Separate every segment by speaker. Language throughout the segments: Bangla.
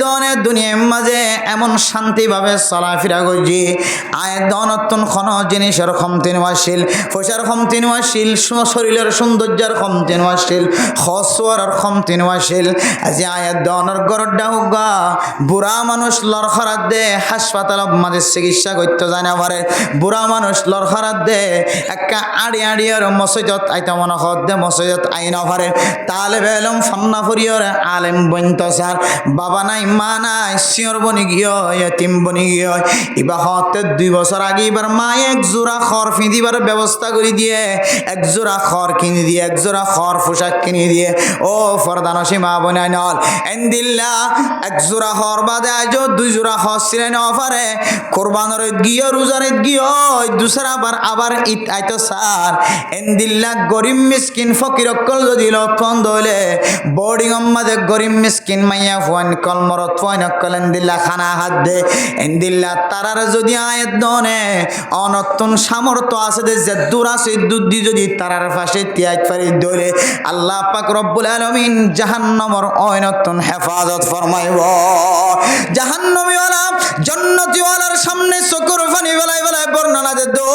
Speaker 1: দনের দুনিয়ার মাঝে এমন শান্তিভাবে চলাফেরা করছি আয়ের দনতন খন জিনিসের ক্ষমতি নওয়াশীল পয়সার ক্ষমতি নওয়াশীল শরীরের সৌন্দর্যের ক্ষমতি নওয়াশীল হসওয়ার ক্ষমতি নওয়াশীল আজ আয়ের দনের গরডা হোগা বুড়া মানুষ লড়খরাত দে হাসপাতাল মাঝে চিকিৎসা করতে যায় না পারে বুড়া মানুষ লড়খরাত দে একটা আড়ি আর মসজিদত আইতা মনে হদ দে মসজিদত আই না পারে তালে বেলম ফান্না ফরিয়র আলেম বন্ত স্যার বাবা নাই মা নাই সিয়র বনি গিয়ে এতিম বনি গিয়ে এবার হতে 2 বছর আগে এবার মা এক জোড়া খড় ফিঁদিবার ব্যবস্থা করে দিয়ে এক জোড়া খড় কিনে দিয়ে এক জোড়া খড় পোশাক কিনে দিয়ে ও ফরদানসী মা বোনাই নল এন্দিল্লা এক জোড়া খড় বাদে আজ 2 জোড়া খড় ছিলেন অফারে কোরবানের গিয়ে রোজার গিয়ে দুসরা আবার ঈদ আইতো স্যার এন্দিল্লা গরিব মিসকিন ফকির অকল যদি লক্ষণ দলে বোর্ডিং আমাদের গরিব মিসকিন মাইয়া ফোন কল মরত ফোন অকল এন্দিল্লা খানা হাত দে এন্দিল্লা তারার যদি আয়াত দনে অনতন সামর্থ্য আছে যে দূর আছে দুধি যদি তারার পাশে তিয়াজ পারি দলে আল্লাহ পাক রব্বুল আলামিন জাহান্নামের অনতন হেফাজত ফরমাইব জাহান্নামী ওয়ালা জান্নাতি ওয়ালার সামনে চকুর পানি বেলায় বেলায় বর্ণনা দে দো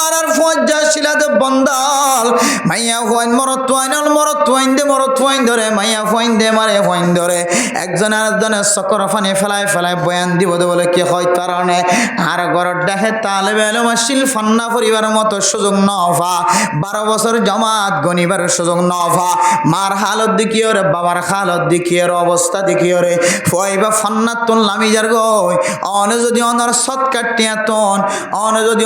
Speaker 1: আর ফজ্জা শিলাতে বন্দাল মাইয়া ফোন মরত ওয়াইন ধরে মাইয়া ফোন দে মারে ফোন ধরে একজন আরেকজনের চকুর পানি ফেলায় ফেলায় বয়ান দিব বলে কি হয় কারণে আর ঘরের দেখে তালেবে এলম আসিল ফান্না পরিবার মতো সুযোগ নফা 12 বছর জমাত গনিবার সুযোগ নফা মার হালত দেখিও রে বাবার হালত দেখিও রে অবস্থা দেখিও রে ফয়বা ফান্নাত তুন লামি যার গই অনে যদি অনর সৎকার টিয়াতন অনে যদি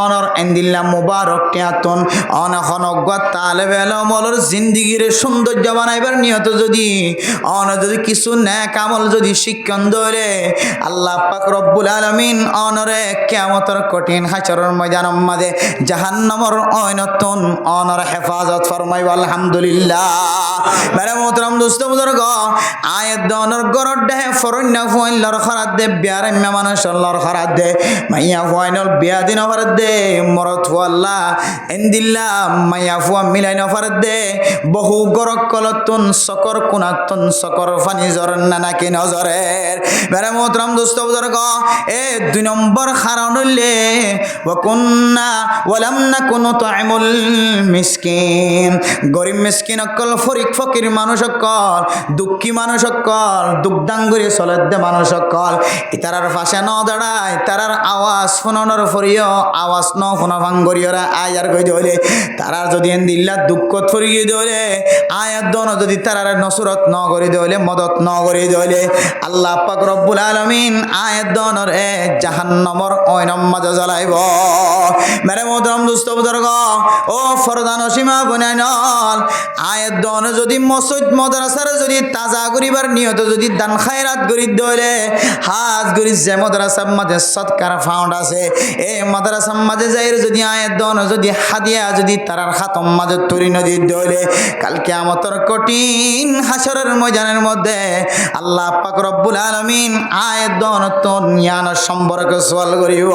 Speaker 1: অনর এন্দিল্লা মুবারক টিয়াতন অনে খনক তালেবে এলম ওলর জিন্দেগির সৌন্দর্য বানাইবার নিয়ত যদি অনে যদি কিছু নেক আমল যদি শিক্ষণ ধরে আল্লাহ পাক রব্বুল আলামিন অনরে কিয়ামতের কঠিন হাশরের ময়দানের মাঝে জাহান্নামের অনতন অনর হেফাজত ফরমাইব আলহামদুলিল্লাহ মেরে মোহতারাম দোস্ত বুজুর্গ আয়াত দনর গরর দেহে ফরন্না ফয়লর খরাত দে বিয়ার মেহমান সল্লর খরাত দে মাইয়া ফয়নল বিয়া দিন খরাত দে মরত আল্লাহ এন্দিল্লা মাইয়া ফুয়া মিলাইন খরাত দে বহু গরক কলতন সকর কুনাতন সকর ফানি জরন নাকি নজরের মেরে মোহতারাম দোস্ত বুজুর্গ এ 2 নম্বর কারণ হইলে ওয়াকুন্না ওয়ালাম নাকুনু তুইমুল মিসকিন গরিব মিসকিন অকল ফকির মানুষ অকল দুঃখী মানুষ অকল দুঃখদাঙ্গুরি চলে দে মানুষ অকল ইতারার পাশে ন দাঁড়ায় তারার আওয়াজ ফোনর ফরিও আওয়াজ ন ফোন ভাঙ্গরিয়রা আয়ার কই দলে তারার যদি দিল্লা দুঃখত ফরিয়ে দলে আয়াত দন যদি তারার নসরত ন করি দলে মদত ন করি দলে আল্লাহ পাক রব্বুল আলামিন আয়াত দনর এ জাহান্নামের অয়নম মাঝে জ্বালাইব মেরে মোহতারাম দোস্ত বুজুর্গ ও ফরদানসী মা বোনাইনল আয়াত দন যদি মসজিদ মাদ্রাসার যদি তাজা করিবার নিয়ত যদি দান খায়রাত করি দলে হাজ করি যে মাদ্রাসার মাঝে সৎকার ফাউন্ড আছে এই মাদ্রাসার মাঝে যাইর যদি আয়াত দন যদি হাদিয়া যদি তারার খাতম মাঝে তরি নদী দলে কাল কিয়ামতের কঠিন হাশরের ময়দানের মধ্যে আল্লাহ পাক রব্বুল আলামিন আয়াত দন তো জ্ঞান সম্পর্কে সওয়াল করিব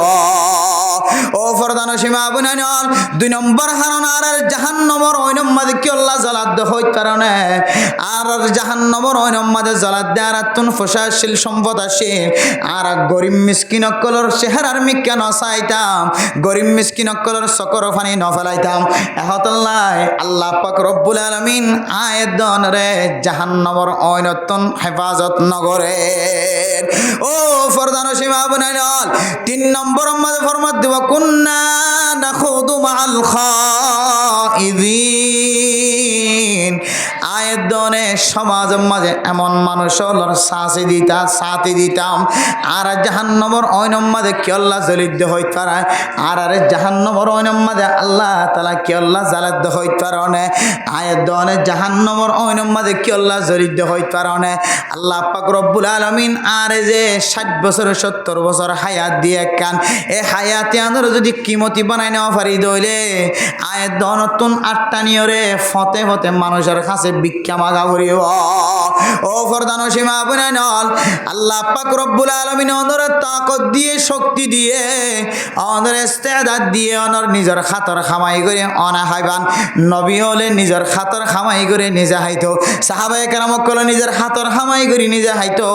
Speaker 1: ও ফরদানসী মা বোনাইনল 2 নম্বর কারণ আর জাহান্নামের অয়নম মাঝে কি আল্লাহ জ্বালাত হয় কারণে আর জাহান্নামের অয়নম মাঝে জ্বালাত দেয়ার তুন ফসাশীল সম্পদ আসে আর গরিব মিসকিন অকলর চেহারার মিক্কা নসাইতাম গরিব মিসকিন অকলর সকর ফানি ন ফেলাইতাম এহতাল্লাহ আল্লাহ পাক রব্বুল আলামিন আয়াত দন রে জাহান্নামের অয়নতন হেফাজত নগরে ও ফরদানসী মা বোনাইনল 3 নম্বর মাঝে ফরমাত দিব কুন্না নাখুদু মাআল খাইদিন আয়াত দনে সমাজের মাঝে এমন মানুষ হলর সাথী দিতাম আর জাহান্নামের অয়নম মাঝে কি আল্লাহ জ্বলিত হই তারা আর জাহান্নামের অয়নম মাঝে আল্লাহ তাআলা কি আল্লাহ জ্বালাত হই কারণে আয়াত দনে জাহান্নামের অয়নম মাঝে কি আল্লাহ জ্বলিত হই কারণে আল্লাহ পাক রব্বুল আলামিন আর যে 60 বছর 70 বছর হায়াত দিয়ে কান এই হায়াতে আনর যদি কিমতি বানাই নেওয়া পারি দইলে আয়াত দনতুন 8টা নিয়রে ফতে ফতে মানুষ মানুষের কাছে ভিক্ষা মাগা করিব ও ফরদানো সীমা বুনাইনল আল্লাহ পাক রব্বুল আলামিন ওনার তাকত দিয়ে শক্তি দিয়ে ওনার ইস্তেদাদ দিয়ে ওনার নিজের খাতর খামাই করে অনা হাইবান নবী হলে নিজের খাতর খামাই করে নিজে হাইতো সাহাবায়ে কেরাম কলে নিজের খাতর খামাই করে নিজে হাইতো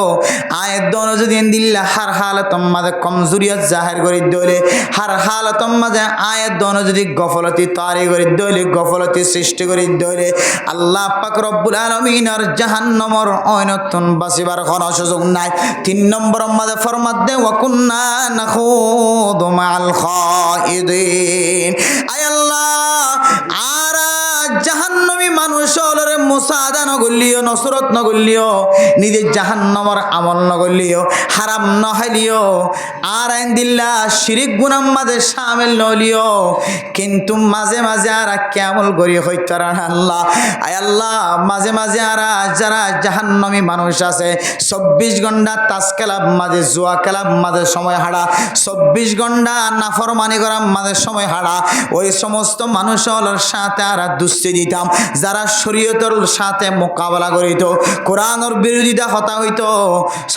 Speaker 1: আয়াত দন যদি দিল্লা হার হালাতম মাঝে কমজোরিয়ত জাহির করে দইলে হার হালাতম মাঝে আয়াত দন যদি গফলতি তারি করে দইলে গফলতি সৃষ্টি করে দইলে আল্লাহ পাক রব্বুল আলামিনের জাহান্নামের অনতন বাসিবার কোনো সুযোগ নাই 3 নম্বর মাঝে ফরমাত দে ওয়া কুন্না নাখুদু মাল খাইদিন আয় আল্লাহ আর জাহান্নামী মানুষ হলরে মুসাদা নগলিও নসরত নগলিও নিজে জাহান্নামের আমল নগলিও হারাম নহালিও আর আইন দিল্লা শিরিক গুনাহ মাঝে শামিল নলিও কিন্তু মাঝে মাঝে আর কেমন করি হইতারান আল্লাহ আয় আল্লাহ মাঝে মাঝে আর যারা জাহান্নামী মানুষ আছে 24 ঘন্টা তাস খেলা মাঝে জুয়া খেলা মাঝে সময় হারা 24 ঘন্টা নাফরমানি করা মাঝে সময় হারা ওই সমস্ত মানুষের সাথে আর দুষ্টি দিতাম যারা শরীয়তের সাথে মোকাবেলা করিত কোরআনের বিরোধিতা কথা হইতো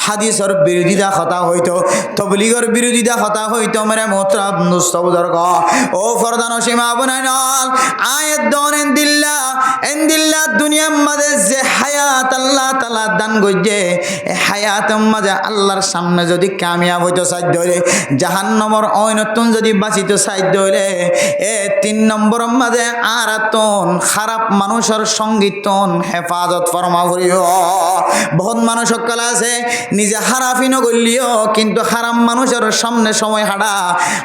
Speaker 1: হাদিসের বিরোধিতা কথা হইতো তবলিগের বিরোধিতা কথা হইতো মেরে মোহতারাম মুস্তাবদর্গ ও ফরদান সীমা বুনাইনল আয়াত দন এন্দিল্লা দুনিয়ার মাঝে যে হায়াত আল্লাহ তাআলা দান করছে এই হায়াতের মাঝে আল্লাহর সামনে যদি কামিয়াব হইতো সাধ্য হইলে জাহান্নামের অনতন যদি বাঁচিত সাধ্য হইলে 3 নম্বর মাঝে আর তন খারাপ মানুষের সঙ্গীতন হেফাজত ফরমা করিও বহুত মানুষ সকল আছে নিজে হারাফি নগলিও কিন্তু হারাম মানুষের সামনে সময় হারা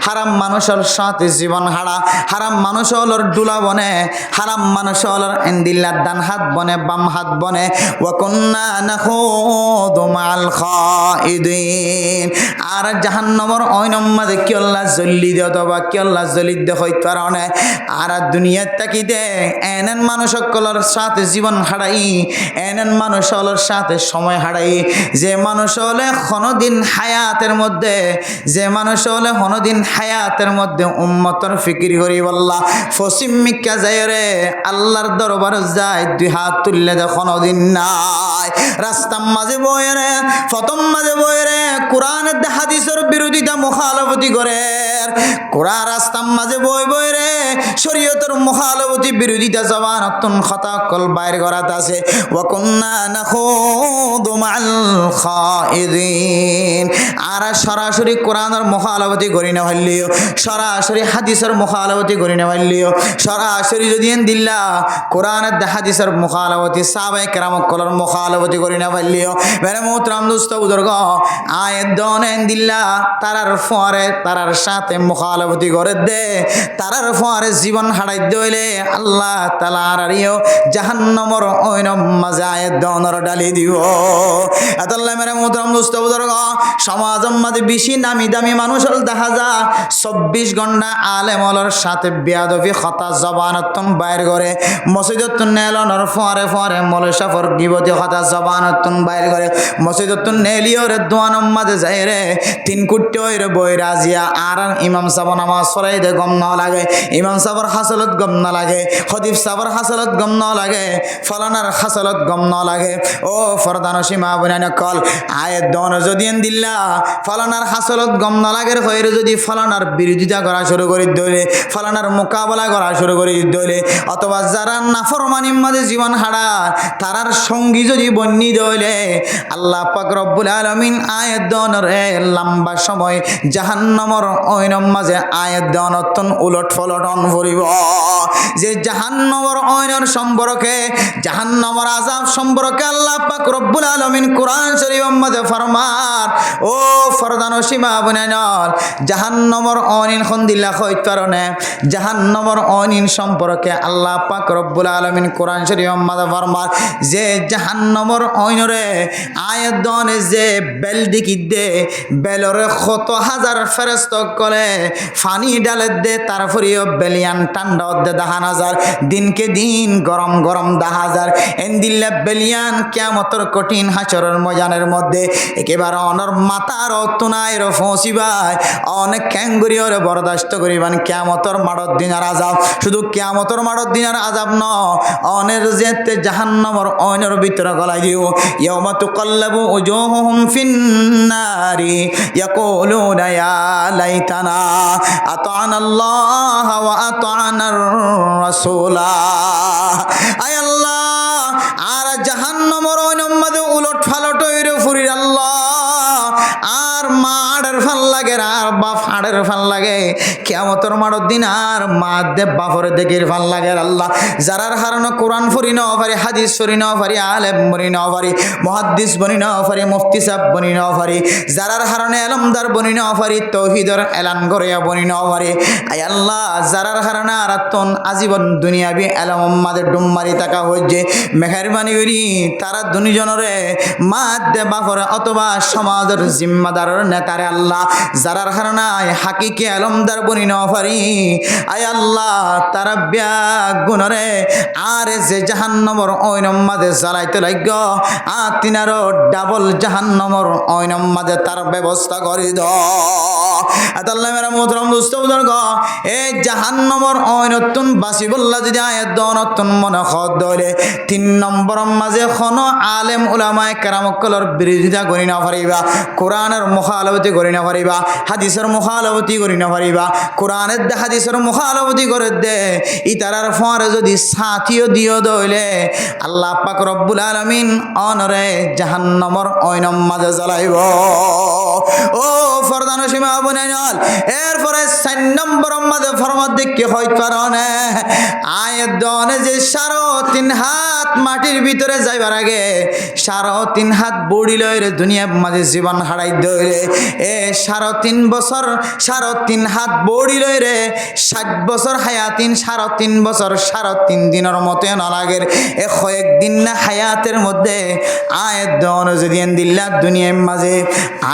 Speaker 1: হারাম মানুষের সাথে জীবন হারা হারাম মানুষ হলর ডুলা বনে হারাম মানুষ হলর এন্দিল্লার ডান হাত বনে বাম হাত বনে ওয়া কুন্না নাখুদু মাল খাইদিন আর জাহান্নামের অইনম মাঝে কি আল্লাহ জল্লি দিও বা কি আল্লাহ জলি দে হইত কারণে আর দুনিয়ার তাকিতে এনন মানুষ সকলের সাথে জীবন হারাই এনন মানুষ হলর সাথে সময় হারাই যে মানুষ হলে কোনদিন হায়াতের মধ্যে যে মানুষ হলে কোনদিন হায়াতের মধ্যে উম্মতর ফিকির করি বল্লা ফসিম মিক্কা যায় রে আল্লাহর দরবার যায় 2 হাত তুললে দে কোনদিন নাই রাস্তার মাঝে বয়ে রে প্রথম মাঝে বয়ে রে কোরআনের হাদিসের বিরোধিতা মুখালফতি করে কোরআন রাস্তার মাঝে বই বই রে শরীয়তের মুখালফতি বিরোধিতা জবানতন কথা কল বাইর করাত আছে ওয়া কুন্না নাখুদু মাল খাইদিন আর সরাসরি কোরআনের মুখালফতি করি না হইলিও সরাসরি হাদিসের মুখালফতি করি না হইলিও সরাসরি যদি দিল্লা কোরআনের হাদিসের মুখালফতি সাহাবায়ে কেরাম কলর মুখালফতি করি না হইলিও মেরে মোহতারাম দোস্ত বুজুর্গ আয়াত দন দিল্লা তারার ফরে তারার সাথে মুখালফতি করে দে তারার ফরে জীবন হারাই দইলে আল্লাহ তাআলা আরিও জাহান্নামের ওইনম মাঝে আয়াত দনর ডালি দিব আল্লাহ মেরে মোহতারাম দোস্ত বুজুর্গ সমাজের মাঝে বেশি নামি দামি মানুষ হল দেখা যা 24 ঘন্টা আলেমলর সাথে বেয়াদবি কথা জবানতন বাইর করে মসজিদতন নেলনর ফরে ফরে মলসাফর গিবতি কথা জবানতন বাইর করে মসজিদতন নেলিওরে দোয়ানম মাঝে যায় রে 3 কুট্টি হইরে বই রাজিয়া আর ইমাম সাহেব নামাজ পড়াই দে গম না লাগে ইমাম সাহেবের হাসলত গম না লাগে খতিব সাহেবের হাসলত গম না লাগে ফলানার হাসলত গম না লাগে ও ফরদান সীমা বুনাইন কল আয়াত দন যদি দিল্লা ফলানার হাসলত গম না লাগে হইরে যদি ফলানার বিরোধিতা করা শুরু করে দইলে ফলানার মোকাবেলা করা শুরু করে দইলে অথবা যারা নাফরমানির মাঝে জীবন হারা তারার সঙ্গী যদি বন্নি দইলে আল্লাহ পাক রব্বুল আলামিন আয়াত দনের লম্বা সময় জাহান্নামের ওইনম মাঝে আয়াত দনতন উলট ফলটন করিব যে জাহান্নামের ওইনের সম্পর্কে জাহান্নামের আযাব সম্পর্কে আল্লাহ পাক রব্বুল আলামিন কোরআন শরীফের মাঝে ফরমান ও ফরদান সীমা বুনাইনল জাহান্নামের অনিন খন্দিল্লা হইত কারণে জাহান্নামের অনিন সম্পর্কে আল্লাহ পাক রব্বুল আলামিন কোরআন শরীফের মাঝে ফরমান যে জাহান্নামের অইনরে আয়াত দনে যে বেল দিকি দে বেলরে কত হাজার ফেরেশতা করে পানি ডালে দে তারপরেও বেলিয়ান ঠান্ডা দে দাহান হাজার দিনকে দিন গরম গরম দাহাজার এন্দিল্লা বেলিয়ান কিয়ামতের কঠিন হাসরের ময়দানের মধ্যে একেবারে অনর মাতার অতুনায় ফসিবাই অনেক ক্যাঙ্গুরি ওরে বরদাস্ত করিবান কিয়ামতর মাড়ত দিনার আযাব শুধু কিয়ামতর মাড়ত দিনার আযাব ন অনের যেতে জাহান্নামর অনের ভিতরে গলাই দিও ইয়াউমা তুকাল্লাবু উজুহুহুম ফিন্নারি ইয়াকুলুনা ইয়া লাইতানা আতা'না আল্লাহ ওয়া আতা'নার রাসূলা আয় আল্লাহ আর জাহান্নামর অইনর মধ্যে উলট ফালট হইরে ফুরির আল্লাহ আর মাড়ের ফাল লাগে আর বাপ হাড়ের ফাল লাগে কিয়ামতের মাড়র দিন আর মা দে বাপরে দেখির ফাল লাগে আল্লাহ যারার হারানো কোরআন ফরি ন পারি হাদিস ফরি ন পারি আলেম বনি ন পারি মুহাদ্দিস বনি ন পারি মুফতি সাহেব বনি ন পারি যারার হারানে এলমদার বনি ন পারি তৌহিদের এলান করিয়া বনি ন পারি আয় আল্লাহ যারার হারানা আরাতন আজীবন দুনিয়াবি এলম মাদের ডুম্মারি টাকা হইছে মেহেরবানি করি তারা দুনিজনরে মা দে বাপরে অথবা সমাজের জিম্মাদারের নেতারে আল্লাহ যারার হারানায় হাকিকে আলমদার বনি ন পারি আয় আল্লাহ তারা ব্যাগ গুণরে আর যে জাহান্নমর ওইনম মাঝে জ্বালাইতে লাগ আর তিনারও ডাবল জাহান্নমর ওইনম মাঝে তার ব্যবস্থা করে দ আল্লাহ মেরা মোহতরম দোস্ত বুজুর্গ এই জাহান্নমর ওইনতুন বাসি বল্লা যদি আয়াত দনতুন মনে খদ দলে 3 নম্বর মাঝে খন আলেম উলামায়ে কেরামকলর বিরোধিতা করি না পারিবা কোরআনের মুখালফতি করি না পারিবা হাদিসের মুখালফতি করি না পারিবা কোরআনের দে হাদিসের মুখালফতি করে দে ইতারার ফরে যদি সাথীও দিও দইলে আল্লাহ পাক রব্বুল আলামিন অনরে জাহান্নামর ওইনম মাঝে জ্বালাইব ও ফরদান সীমা বনাইল এরপরে 4 নম্বর মাঝে ফরমাত দেখি হয় কারণে আয়াত দনে যে 3.5 হাত মাটির ভিতরে যাইবার আগে 3.5 হাত বড়ি লইরে দুনিয়ার মাঝে জীবন হারাই দইরে এ 3.5 বছর 3.5 হাত বড়ি লইরে 60 বছর হায়াতিন 3.5 বছর 3.5 দিনের মতো না লাগের এ কয়েকদিন না হায়াতের মধ্যে আয়াত দনে যদি দিল্লা দুনিয়ার মাঝে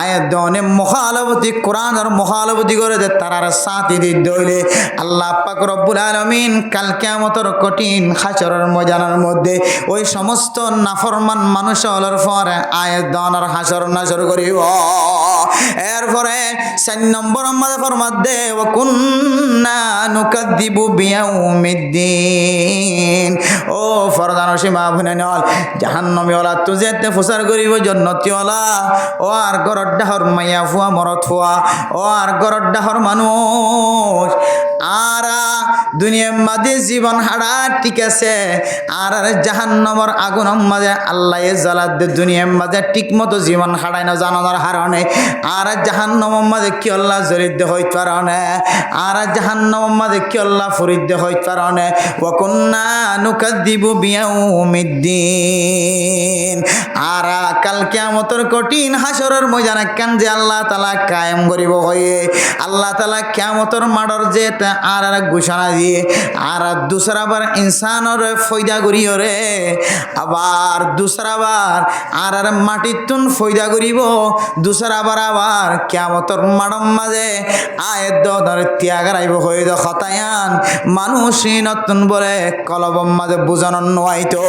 Speaker 1: আয়াত দনে মুখালফতি কোরআনের মুখালফতি করে দে তারার সাথী দি দইলে আল্লাহ পাক রব্বুল আলামিন কাল কিয়ামতের কঠিন হাশরের ময়দানের মধ্যে ওই সমস্ত নাফরমান মানুষ হলোর পরে আয়াত দনের হাশর নাশর করিব এরপরে 4 নম্বর আমাদের ফরমাত দে ওয়া কুন্না নুকাদ্দিবু বিয়াউমিদ্দিন ও ফরদান সীমা ভুনানল জাহান্নামী ওলা তুজেতে ফুসার করিব জান্নাতি ওলা ও আর গরর ডাহর মাইয়া ফুয়া মরত ফুয়া ও আর গরর ডাহর মানুষ আর দুনিয়ার মাঝে জীবন হারা ঠিক আছে আর জাহান্নামের আগুনের মাঝে আল্লাহ জ্বালাত দে দুনিয়ার মাঝে ঠিক মতো জীবন হারায় না জানানোর হারণে আর জাহান্নামের মাঝে কি আল্লাহ জরিদ্দ হইতে পারে আর জাহান্নামের মাঝে কি আল্লাহ ফরিদ্দ হইতে পারে ওয়া কুন্না নুকাদ্দিবু বিয়াউমিদ্দিন আর কাল কিয়ামতের কঠিন হাশরের ময়দানে কেন যে আল্লাহ তাআলা কায়েম করিব হয়ে আল্লাহ তাআলা কিয়ামতের মাডর যে আর ঘোষণা দিয়ে আর দুসরাবার ইনসানের ফয়দা করিও রে আবার দুসরাবার আর মাটির তুন ফয়দা করিব দুসরাবার আবার কিয়ামতের মাডর মাঝে আয়াত দর ত্যাগ রাইব হয়ে দ খতায়ান মানুষই নতুন বলে কলবম মাঝে বুঝানো নয়তো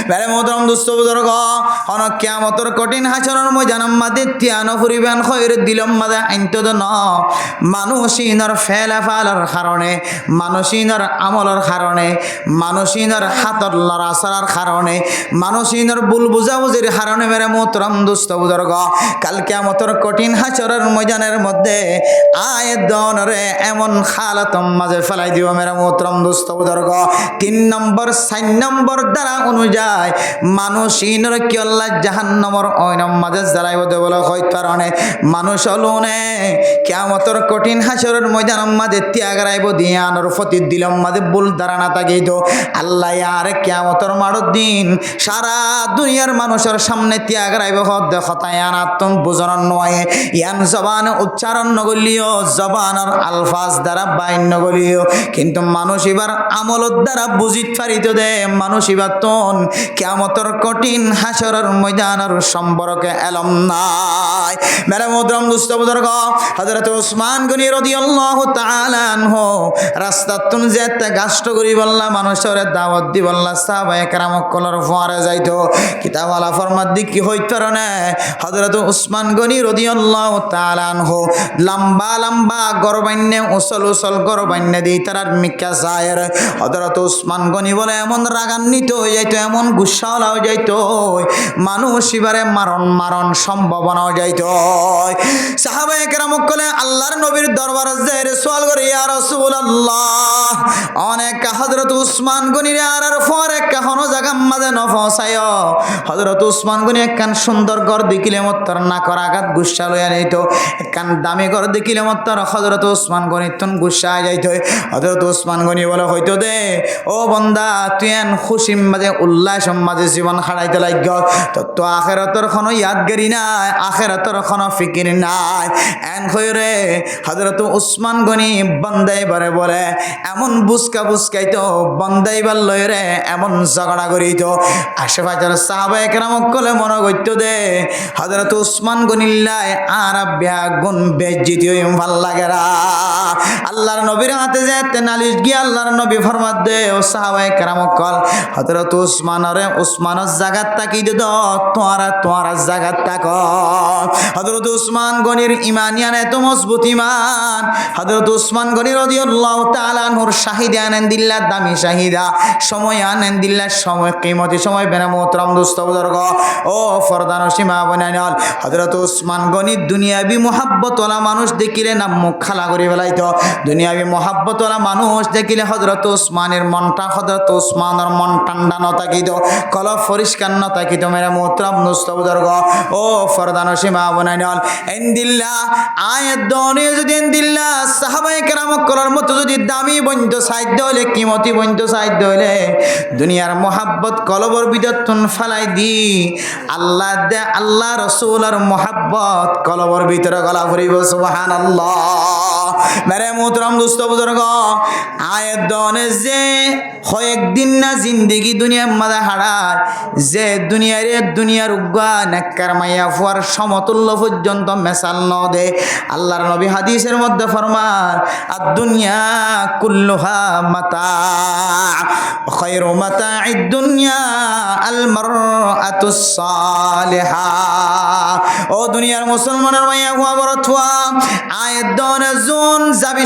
Speaker 1: মেরে মোহতরম দুস্থ বুজুর্গ হন কিয়ামতের কঠিন হাশরের ময়দানের মাঝে তিয়ানো ফুরিবেন খৈর দিলম মাঝে আইনতো ন মানুষইনর ফেলাফালর কারণে মানুষইনর আমলর কারণে মানুষইনর হাতর লড়াচড়ার কারণে মানুষইনর ভুল বুঝাবুঝির কারণে মেরে মোহতরম দুস্থ বুজুর্গ কাল কিয়ামতের কঠিন হাশরের ময়দানের মধ্যে আয়াত দনরে এমন হালাতম মাঝে ফেলাই দিব মেরে মোহতরম দুস্থ বুজুর্গ 3 নম্বর 4 নম্বর দ্বারা অনুযায়ী মানুষইনর কি আল্লাহ জাহান্নামের ওইনম মাঝে জ্বালাইব দে বলে হইতে কারণে মানুষ হলুনে কিয়ামতের কঠিন হাশরের ময়দানের মাঝে ত্যাগ রাইব দিয়ানোর ফতি দিলম মাঝে ভুল ধারণা তাগিয়ে তো আল্লাহ আর কিয়ামতের মাড়র দিন সারা দুনিয়ার মানুষের সামনে ত্যাগ রাইব হদ দেখতায় আনাত্ম বুঝানোর নয় ইয়ান জবান উচ্চারণ নগলিও জবানের আলফাজ দ্বারা বাইন নগলিও কিন্তু মানুষ এবার আমলত দ্বারা বুঝিত পারিত দে মানুষ এবার তন কিয়ামতের কঠিন হাশরের ময়দানের সম্পর্কে এলম নাই মেরে মোহতরম দুস্থ বুজুর্গ হযরত উসমান গনি রাদিয়াল্লাহু তাআলা আনহু রাস্তার তুন যেতে গাষ্ট করি বললা মানুষের দাওয়াত দি বললা সাহাবায়ে কেরাম কলর ফোয়ারে যাইতো কিতাবালা ফরমাত দি কি হইতো রে হযরত উসমান গনি রাদিয়াল্লাহু তাআলা আনহু লম্বা লম্বা গরবান্নে উসল গরবান্নে দি তারার মিক্কা জায়ের হযরত উসমান গনি বলে এমন রাগান্বিত হয়ে যাইতো এমন গুসাওয়ালা হয়ে যাইতো মানুষ এবারে মারণ সম্ভাবনা হয়ে যাইতো সাহাবায়ে কেরাম কলে আল্লাহর নবীর দরবারে যাই সওয়াল করে ইয়া রাসূলুল্লাহ অনেক হযরত উসমান গনির আর পরে কখনো জায়গা মাঝে ন পৌঁছায় হযরত উসমান গনি একখান সুন্দর ঘর দেখিলে মত্তর না করা আঘাত গুসা লইয়া যাইতো একখান দামি ঘর দেখিলে মত্তর হযরত উসমান গনি তুন গুসা যাইতো হযরত উসমান গনি বলে হইতো দে ও বান্দা তুই এন খুশি মাঝে উল্লাস মাঝে জীবন হারাইতে লাগ তো আখিরাতের কোনো ইয়াদগারি নাই আখিরাতের কোনো ফিকির নাই এন হইরে হযরত উসমান গনি বান্দাই বারে বলে এমন বুসকাইতো বান্দাইবার লইরে এমন ঝগড়া করিতো আশেপাশের সাহাবায়ে কেরাম কলে মনে করতো দে হযরত উসমান গনিল্লাহ আর বেগুন বেজ্জিতি হই ভাল লাগেরা আল্লাহর নবীর হাতে যেতে নালিশ গিয়ে আল্লাহর নবী ফরমাত দে ও সাহাবায়ে কেরাম কল হযরত উসমানের জায়গাত তাকি দে তোমার জায়গাত তাক হযরত উসমান গনির ইমানিয়ান এত মজবুত ইমান হযরত উসমান গনি রাদিয়াল্লাহু তাআলা আনহুর শাহিদা আনেন দিল্লাহ দামি শাহিদা সময় আনেন দিল্লাহ সময় কিমতি সময় বেনা মোহতরম দোস্ত বুজুর্গ ও ফরদান সীমা বনাইনাল হযরত উসমান গনি দুনিয়াবি মোহাব্বতওয়ালা মানুষ দেখিলে নাম মুখ খালা করে ফেলাইতো দুনিয়াবি মোহাব্বতওয়ালা মানুষ দেখিলে হযরত উসমানের মন ঠান্ডা ন থাকিত কলব পরিষ্কার ন থাকিত মেরা মোহতরম দোস্ত বুজুর্গ ও ফরদান সীমা বনাইনাল এন্দিল্লাহ আয়াত দনে যদি এন্দিল্লাহ সাহাবায়ে কেরাম কলার মতো যদি দামি বন্ধ সাহিত্য হইলে কিমতি বন্ধ সাহিত্য হইলে দুনিয়ার মোহাব্বত কলবর বিদত্তন ফালাই দি আল্লাহ রসুলের মোহাব্বত কলবর ভিতরে গলা ভরিব সুবহানাল্লাহ মেরে মোহতরম দোস্ত বুজুর্গ আয়াত দনে যে কয়েকদিন না জিন্দেগি দুনিয়ার মাঝে হারায় যে দুনিয়ার উগ্গা নেককার মাইয়া ফুয়ার সমতুল্য পর্যন্ত মেসাল ন দে আল্লাহর নবী হাদিসের মধ্যে ফরমান আদ-দুনিয়া কুল্লুহা মাতা খায়রু মাতা'id দুনিয়া আল মারআতুস সালিহা ও দুনিয়ার মুসলমানের মাইয়া ফুয়া বড় থুয়া আয়াত দনে জুন যাবি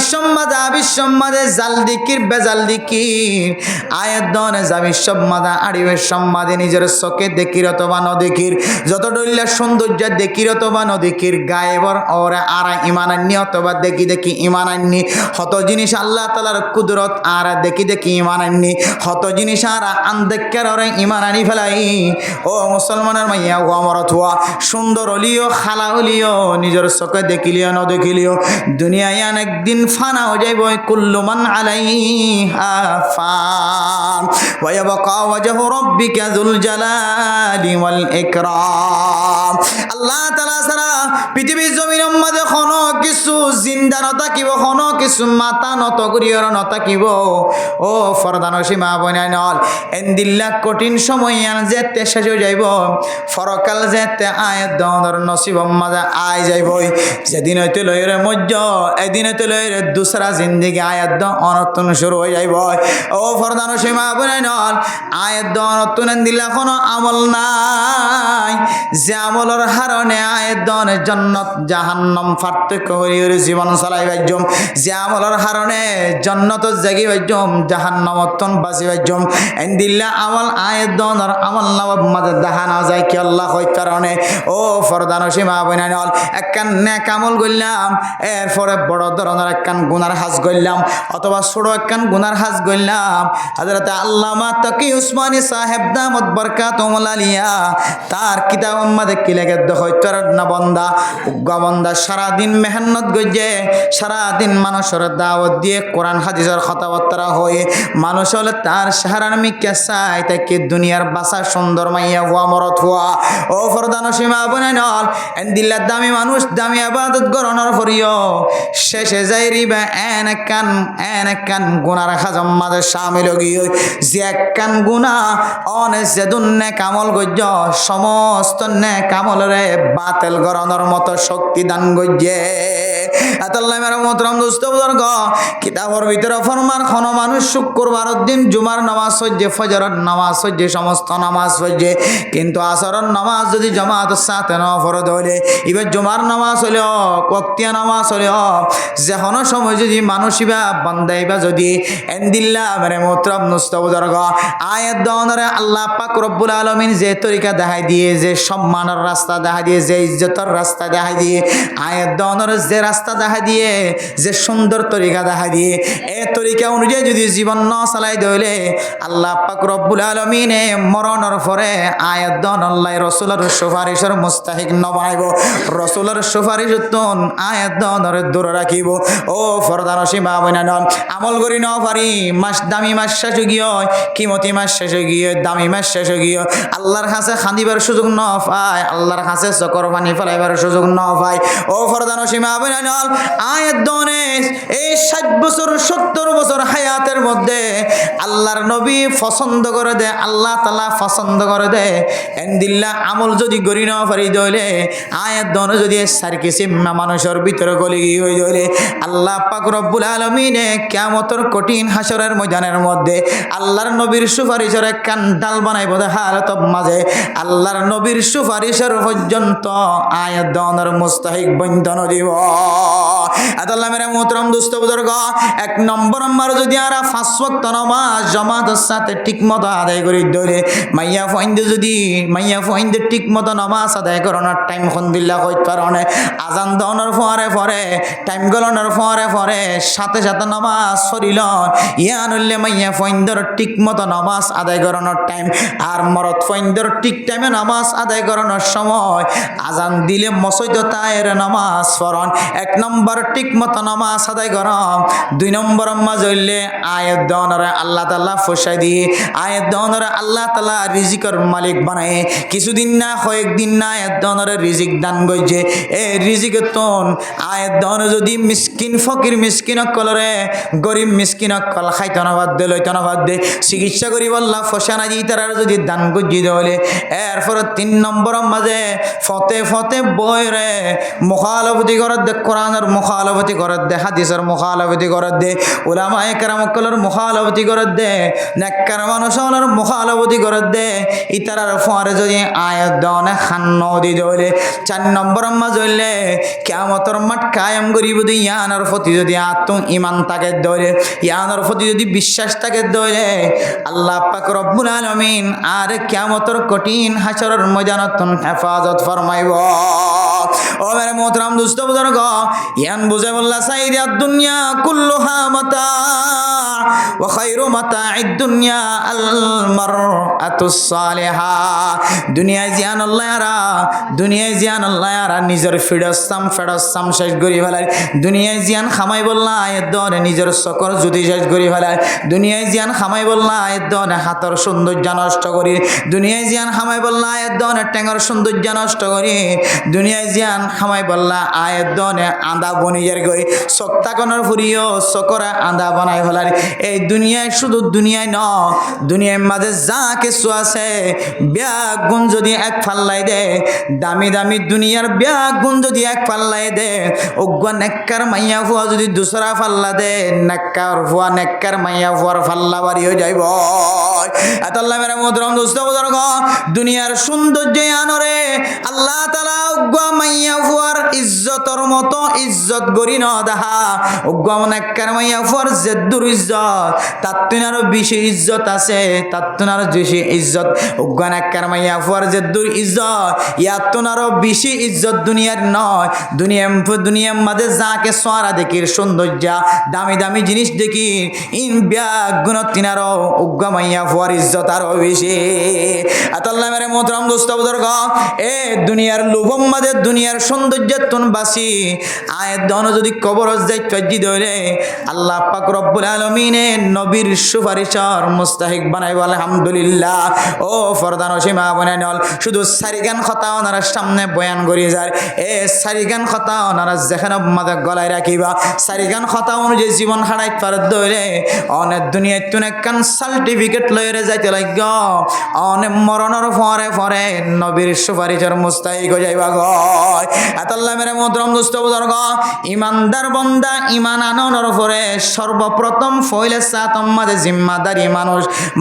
Speaker 1: সম্মাদে জালদিকির বেজালদিকির আয়াত দনে যাবি সম্মাদা আড়িবের সম্মাদে নিজের চোখে দেখির অথবা নদেখির যত ডইলা সৌন্দর্য দেখির অথবা নদেখির গায়েবর ওরে আরা ইমান আননি অথবা দেখি ইমান আননি হত জিনিস আল্লাহ তাআলার কুদরত আর দেখি ইমান আননি হত জিনিস আর আনদেখার ওরে ইমান আনি ফেলাই ও মুসলমানের মাইয়া ও আমার থুয়া সুন্দর হলিও খালা হলিও নিজের চোখে দেখিলিও নদেখিলিও দুনিয়ায় একদিন ফানা হয়ে যাইব কুল্লু মান আলাইহা ফান ওয়া ইয়াবকা ওয়াজহু রাব্বিকা যুল জালালি ওয়াল ইকরাম আল্লাহ তাআলা সারা পৃথিবীর জমিনের মধ্যে কোনো কিছু জিন্দা ন থাকিব কোনো কিছু মাথা নত করিয়র ন থাকিব ও ফরদান সীমা বনাইনল এন্দিল্লা কঠিন সময় যেতে শেষ হয়ে যাইব ফরকাল যেতে আয় দর নসিব মাঝে আয় যাইব যেদিন হইতে লইরে মজ্জ এদিন হইতে লইরে দুসরা জিন্দিগি আয়াত অনর্তন শুরু হয়ে যাইব ও ফরদান সীমা বনাইনল আয়াত অনর্তন দিল্লা কোনো আমল নাই যে আমলের হারণে আয়াত জান্নাত জাহান্নাম পার্থক্য করিয়ে জীবন চালাই বাজ্যম যে আমলের হারণে জান্নাত জাগি বাজ্যম জাহান্নামতন বাঁচি বাজ্যম এন্দিল্লা আমল আয়াত আমল নামাব মাঝে দেখা না যায় কি আল্লাহ কই কারণে ও ফরদান সীমা বনাইনল একখান নেক আমল করলাম এরপরে বড় ধরনের একখান গুনার হাজ করলাম অথবা ছোট একখান গুনার হাজ করলাম হযরত আল্লামা তাকি উসমানী সাহেব দামত বরকাতুহুল আলিয়া তার কিতাব মধ্যে কি লেখে হইতার না বন্দা উগ্গা বন্দা সারাদিন মেহনত গজে সারাদিন মানুষের দাওয়াত দিয়ে কোরআন হাদিসের কথাবার্তা হয়ে মানুষ হলে তার সাহারার মিকে চাই তাকে দুনিয়ার বাসা সুন্দর মাইয়া হুয়া মরত হুয়া ও ফরদান সীমা বনাইনল এন্দিল্লা দামি মানুষ দামি আবাদত গরণর ফরিও শেষে যাই রিবা এন কান গুনার খাজম মাঝে শামিল গিয়ে যে একখান গুনা অনে যেদুন নে কামল গজ্য সমস্ত নে কামলরে বাতিল গরণর মতো শক্তি দান গজ্যে আতাল্লাহ মেরা মোহতরম দোস্ত বুজুর্গ কিতাবের ভিতরে ফরমান কোন মানুষ শুক্রবারের দিন জুমার নামাজ পড়ে ফজরের নামাজ পড়ে সমস্ত নামাজ পড়ে কিন্তু আসরের নামাজ যদি জামাতের সাথে না পড়ে হলে এবার জুমার নামাজ হলে ওয়াক্তিয়া নামাজ হলে যে কোনো সময় যদি মানুষ ইবা বান্দাইবা যদি এন্দিল্লাহ মেরে মোহতরম দোস্ত বুজুর্গ আয়াত দনরে আল্লাহ পাক রব্বুল আলামিন যে তরিকা দেখাই দিয়ে যে সম্মানের রাস্তা দেখাই দিয়ে যে ইজ্জতের রাস্তা দেখাই দিয়ে আয়াত দনরে যে রাস্তা দেখাই দিয়ে যে সুন্দর তরিকা দেখাই দিয়ে এই তরিকা অনুযায়ী যদি জীবন ন চালাই দইলে আল্লাহ পাক রব্বুল আলামিনে মরণের পরে আয়াত দন আল্লাহ রাসূলের সুপারিশের মুস্তাহিক ন বানাইব রাসূলের সুপারিশ তুন আয়াত দনরে দূরে রাখিব ও ফরদানসী মা বোনেরা আমল করি ন পারি মাস দামি মাস শেষ গিয়ে কিমতি মাস শেষ গিয়ে দামি মাস শেষ গিয়ে আল্লাহর কাছে খান্দিবার সুযোগ ন পায় আল্লাহর কাছে চকর পানি ফেলাইবার সুযোগ ন পায় ও ফরদানসী মা বোনেরা আয়াত দনে এই 60 বছর 70 বছর হায়াতের মধ্যে আল্লাহর নবী পছন্দ করে দে আল্লাহ তাআলা পছন্দ করে দে এন্দিল্লা আমল যদি গরি না পারি দইলে আয়াত দনে যদি সারকিসি মানুষের ভিতরে গলি হই দইলে আল্লাহ পাক রব্বুল আলামিনে কিয়ামতের কঠিন হাসরের ময়দানের মধ্যে আল্লাহর নবীর সুপারিশের কান ডাল বানাইব হালত মাঝে আল্লাহর নবীর সুপারিশের পর্যন্ত আয়াত দনের মুস্তাহিক বন্ধন দিব আল্লাহ মেরে মোহতরম দোস্ত বুজুর্গ 1 নম্বর আমার যদি আর 5 ওয়াক্ত নামাজ জামাতের সাথে ঠিকমতো আদায় করি ধরে মাইয়া ফাইন্দে ঠিকমতো নামাজ আদায় করানোর টাইম খন্দিল্লা কইত কারণে আজান দনের পরে টাইম গলনের পরে সাথে সাথে নামাজ পড়িল ইয়ান হইলে মাইয়া ফাইন্দর ঠিকমতো নামাজ আদায় করানোর টাইম আর মরদ ফাইন্দর ঠিক টাইমে নামাজ আদায় করানোর সময় আজান দিলে মসজিদ তায়ের নামাজ পড়ন 1 নম্বর ঠিকমতো নামাজ আদায় করম 2 নম্বর মাঝ হইলে আয়াত দনরে আল্লাহ তাআলা ফসাই দিয়ে আয়াত দনরে আল্লাহ তাআলা রিজিকের মালিক বানায় কিছুদিন না কয়েকদিন না আয়াত দনরে রিজিক দান গইছে এই রিজিকের তন আয়াত দন যদি মিসকিন ফকির মিসকিন কলরে গরিব মিসকিন কল খাইতে না বাদ দে লইতে না বাদ দে চিকিৎসা করি আল্লাহ ফসানা দি তার যদি দান গজি দেলে এরপর 3 নম্বর মাঝে ফতে বইরে মুখালফতি করে দে কোরআনের মুখালফতি করে দে হাদিসের মুখালফতি করে দে উলামায়ে কেরামকলের মুখালফতি করে দে নেককার মানুষের মুখালফতি করে দে ইতারার পরে যদি আয়াত দনে খান্ন দি দলে 4 নম্বর মাঝ হইলে কিয়ামতের মাঠ কায়েম করিব দি ইয়ানোর প্রতি যদি আত্ম ঈমান থাকে দলে ইয়ানোর প্রতি যদি বিশ্বাস থাকে দলে আল্লাহ পাক রব্বুল আলামিন আর কিয়ামতের কঠিন হাসরের ময়দানত হেফাজত ফরমাইব ও মেরে মোহতরম দোস্ত বুজুর্গ ইয়ান বুঝে বললা সাইয়্যিদাদ দুনিয়া কুল্লুহা মাতা ওয়া খায়রু মাতা'id দুনিয়া আল মারআতুস সালিহা দুনিয়ায় জিয়ান আল্লাহ ইয়ারা নিজের ফেডসাম শেষ করি ফেলায় দুনিয়ায় জিয়ান খামাই বললা আয়াত দনে নিজের সকর যদি শেষ করি ফেলায় দুনিয়ায় জিয়ান খামাই বললা আয়াত দনে হাতর সৌন্দর্য নষ্ট করি দুনিয়ায় জিয়ান খামাই বললা আয়াত দনে টেঙ্গর সৌন্দর্য নষ্ট করি দুনিয়ায় জিয়ান খামাই বললা আয়াত দনে আন্দা বনিয়ের গই সত্তাকনের ফুরিও সকরা আন্দা বানাই ফেলার এই দুনিয়ায় শুধু দুনিয়ায় ন দুনিয়ার মাঝে যা কিছু আছে ব্যাগ গুণ যদি এক ফাল্লাই দে দামি দামি দুনিয়ার ব্যাগ গুণ যদি এক ফাল্লাই দে অজ্ঞা নেককার মাইয়া ফুয়া যদি দুসরা ফাল্লা দে নেককার মাইয়া ফুয়ার ফাল্লা বাড়ি হয়ে যাইব আল্লাহ মেরা মোহতরম দোস্ত বুজুর্গ দুনিয়ার সৌন্দর্য আনরে আল্লাহ তাআলা অজ্ঞা মাইয়া ফুয়ার ইজ্জতর মতো ইজ্জত গরি ন দেখা অজ্ঞা নেককার মাইয়া ফুয়ার জেদ্দুর ইজ্জত তাত্তুনারও বেশি ইজ্জত আছে তাত্তুনারও বেশি ইজ্জত অজ্ঞা নেককার মাইয়া ফুয়ার জেদ্দুর ইজ্জত ইয়াত্তুনারও বেশি ইজ্জত দুনিয়ার নয় দুনিয়ার মাঝে যাকে সোয়ারা দেখির সৌন্দর্য দামি দামি জিনিস দেখি ইন ব্যাগ গুণ তিনারও অজ্ঞা মাইয়া ফুয়ার ইজ্জত আরও বেশি আল্লাহ মেরে মোহতরম দোস্ত বুজুর্গ এ দুনিয়ার লোভম মাঝে দুনিয়ার সৌন্দর্যতন বাসি আয়াত দন যদি কবর যাই তজি ধরে আল্লাহ পাক রব্বুল আলামিনে নবীর সুপারিশর মুস্তাহিক বানাইব আলহামদুলিল্লাহ। ও ফরদান ও সীমা বানাইনল শুধু সারিগান কথা ওনারা সামনে বয়ান করি যায় এ সারিগান কথা ওনারা যেখানে মাদক গলায় রাখিবা সারিগান কথা অনুযায়ী জীবন হারাইতে পারে দইলে অনেক দুনিয়ায় তুন একখান সার্টিফিকেট লইরে যাইতে লাগ অনেক মরণের পরে পরে নবীর সুপারিশর মুস্তাহিক হয়ে যাইবা গয়। এতাল্লাহ মেরে মোহতরম দুস্থ বুজুর্গ ইমানদার বন্দা ইমান আননের পরে সর্বপ্রথম ফইলে সাতম মাঝে জিম্মাদারি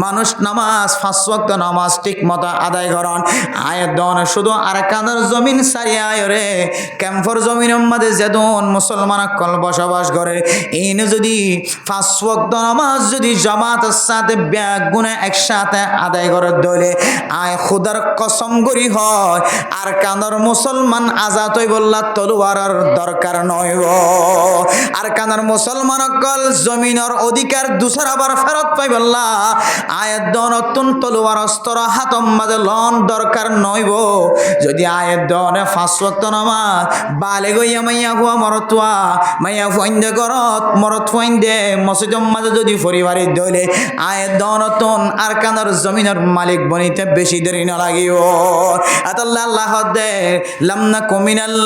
Speaker 1: মানুষ নামাজ 5 ওয়াক্ত নামাজ ঠিক মতো আদায় করন আয়ের দন শুধু আরকানের জমিন সারিয়া রে ক্যাম্পর জমিনের মাঝে যেদন মুসলমান কল বসবাস করে এই যদি 5 ওয়াক্ত নামাজ যদি জামাতের সাথে ব্যাগ গুনে একসাথে আদায় করে দলে আয় খুদার কসম করি হয় আরকানের মুসলমান আজাদ হই বললা তলোয়ারের দরকার নয় আরকানের মুসলমান কল জমিনের অধিকার দুসর আবার ফেরত পাই বললা আয়ের দনতুন তলোয়ার অস্ত্র হাতম মাঝে লন দরকার নইব যদি আয়ের দনে 5 ওয়াক্ত নামাজ বালে গইয়া মাইয়া হুয়া মরতুয়া মাইয়া ফইন্দে করত মরত ফইন্দে মসজিদের মাঝে যদি পরিবারের দলে আয়ের দনতুন আরকানের জমিনের মালিক বনিতে বেশি দেরি না লাগিব আতাল্লাহ আল্লাহ দে লামনা কুমিনাল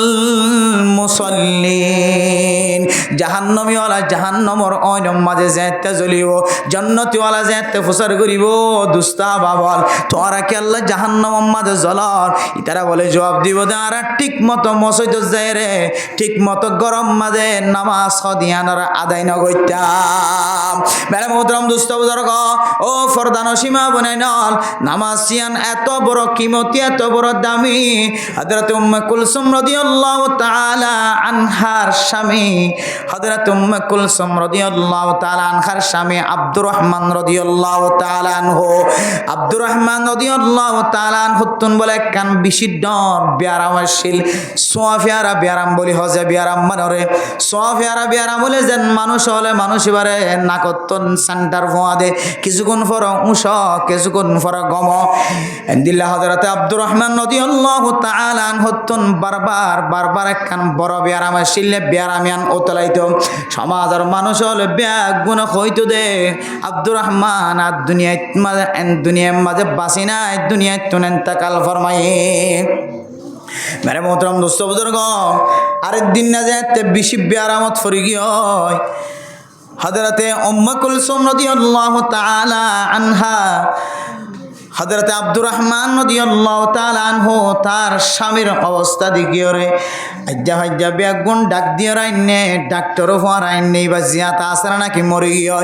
Speaker 1: মুসল্লিন জাহান্নামী ওয়ালা জাহান্নামর অয়নম মাঝে যেতে জ্বলিব জান্নাতি ওয়ালা যেতে ফুসার করিব দুস্তা বাবল তোরা কি আল্লাহ জাহান্নামর মাঝে জ্বলর ইতারা বলে জবাব দিব তারা ঠিক মতো মসজিদ যায় রে ঠিক মতো গরম মাঝে নামাজ সদিয়ানার আদায় না কইতাম মেরে মোহতরম দুস্ত বুজুর্গ ও ফরদান সীমা বনাইনল নামাজ সিয়ান এত বড় কিমতি এত বড় দামি হযরত উম্মে কুলসুম রাদিয়াল্লাহু তাআলা আনহার স্বামী হযরত উম্মে কুলসুম রাদিয়াল্লাহু তাআলা আনহার স্বামী আব্দুর রহমান রাদিয়াল্লাহু তাআলা আনহু আব্দুর রহমান রাদিয়াল্লাহু তাআলা আনহু তুন বলে কান বিশুদ্ধ বিয়ারামশীল সোয়াফিয়ারা বিয়ারাম বলি হজে বিয়ারাম মানরে সোয়াফিয়ারা বিয়ারাম বলে যেন মানুষ হলে মানুষ এবারে নাকতন সেন্টার ফোয়া দে কিছুক্ষণ পর উষ কিছুক্ষণ পর গম দিল্লা হযরত আব্দুর রহমান রাদিয়াল্লাহু তাআলা আনহু তুন বারবার একখান বড় বিয়ারামশীল বিয়ারামিয়ান ওতলাইতো সমাজের মানুষ হলে ব্যাগ গুণ হইতো দে আব্দুর রহমান আর দুনিয়ার মাঝে বাসি নাই দুনিয়ায় তুন এন্তাকাল ফরমাই মেরে মোহতরম দোস্ত বুজুর্গ আরেক দিন না যেতে বেশি বিয়ারামত ফরি গিয়ে হযরতে উম্মে কুলসুম রাদিয়াল্লাহু তাআলা আনহা হযরত আব্দুর রহমান রাদিয়াল্লাহু তাআলা আনহু তার স্বামীর অবস্থা দেখিও রে আজ্জা বেগুন ডাক দিয়ে রাইনে ডাক্তারও হওয়ার আইনে বা জিয়াতা আসে নাকি মরে গিয়ে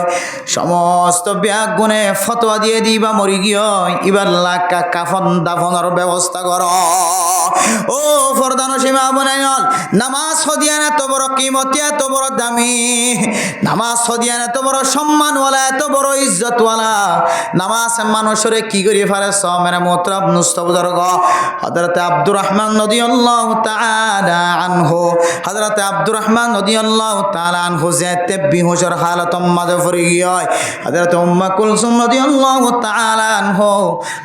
Speaker 1: সমস্ত বেগুনে ফতোয়া দিয়ে দিবা মরে গিয়ে এবার লাকা কাফন দাফনের ব্যবস্থা কর ও ফরদান সীমা বনাইল নামাজ হদিয়ান এত বড় কিমতি এত বড় দামি নামাজ হদিয়ান এত বড় সম্মানওয়ালা এত বড় ইজ্জতওয়ালা নামাজ মানুষরে কি করি ফারেস মেরে মোহতরম নুস্তবুজুর্গ হযরত আব্দুর রহমান রাদিয়াল্লাহু তাআলা আনহু হযরত আব্দুর রহমান রাদিয়াল্লাহু তাআলা আনহু যেতে বিহুশের হালাতম মাঝে পড়ে গিয়ে হযরত উম্মে কুলসুম রাদিয়াল্লাহু তাআলা আনহু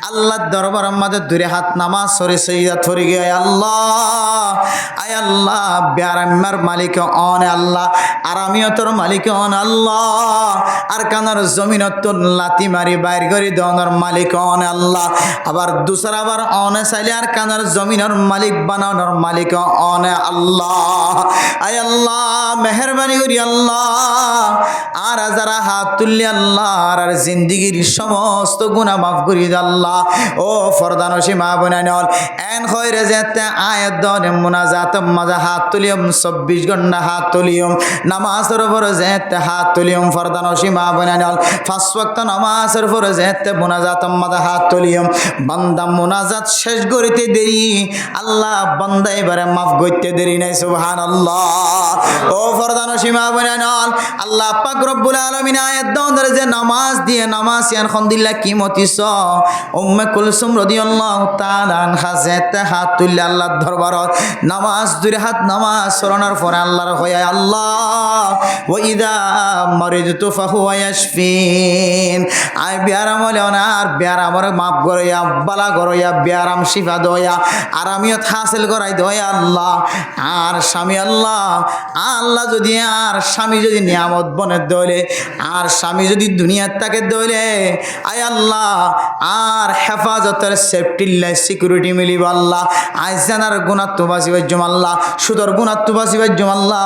Speaker 1: আল্লাহর দরবারের মাঝে দুই হাত নামাজ সরে সিজদাত পড়ে গিয়ে আয় আল্লাহ বিয়ারামের মালিক অন আল্লাহ আরামিয়তর মালিক অন আল্লাহ আর কানার জমিনত লাতি মারি বাইর করে দনের মালিক অন আল্লাহ আবার দুসরা আবার অনে চাইলে আর কানার জমিনের মালিক বানানোর মালিক অনে আল্লাহ আয় আল্লাহ মেহরবানি করি আল্লাহ আর যারা হাত তুললি আল্লাহ আর জিন্দিগির সমস্ত গুনাহ মাফ করি আল্লাহ ও ফরদান সীমা বনাইনল এন হইরে যেতে আয়াত দনে মুনাজাত মাঝে হাত তুলিয়ম 24 ঘন্টা হাত তুলিয়ম নামাজের উপর যেতে হাত তুলিয়ম ফরদান সীমা বনাইনল 5 ওয়াক্ত নামাজের উপর যেতে মুনাজাত মাঝে হাত তুলিয়ম বান্দা মুনাজাত শেষ করিতে দেরি আল্লাহ বান্দা এবারে মাফ করতে দেরি নাই সুবহানাল্লাহ ও ফরদান সীমা বনাইনল আল্লাহ পাক রব্বুল আলামিন আয়াত দনে যে নামাজ দিয়ে নামাজ ইয়ান খন্দিল্লা কি মতিস উম্মে কুলসুম রাদিয়াল্লাহু তাআলা আনহা যেতে হাত তুললে আল্লাহর দরবারত নামাজ দুই হাত নামাজ পড়ানোর পরে আল্লাহর হয়ে আল্লাহ ওয়া ইযা মারিদতু ফাহুয়া ইয়াশফিন আই বিয়ারাম হলে আর বিয়ারাম মাফ করইয়া বালা করইয়া বিয়ারাম শিফা দয়া আরামিয়ত হাসিল করাই দয়া আল্লাহ। আর স্বামী আল্লাহ আল্লাহ যদি আর স্বামী যদি নিয়ামত বনে দইলে আর স্বামী যদি দুনিয়ার তাকে দইলে আয় আল্লাহ আর হেফাজতের সেফটিল্লাই সিকিউরিটি মিলিব আল্লাহ। আইজানার গুণাত্ম বাসিবার জমাল্লাহ, সুদর গুণাত্ম বাসিবার জমাল্লাহ,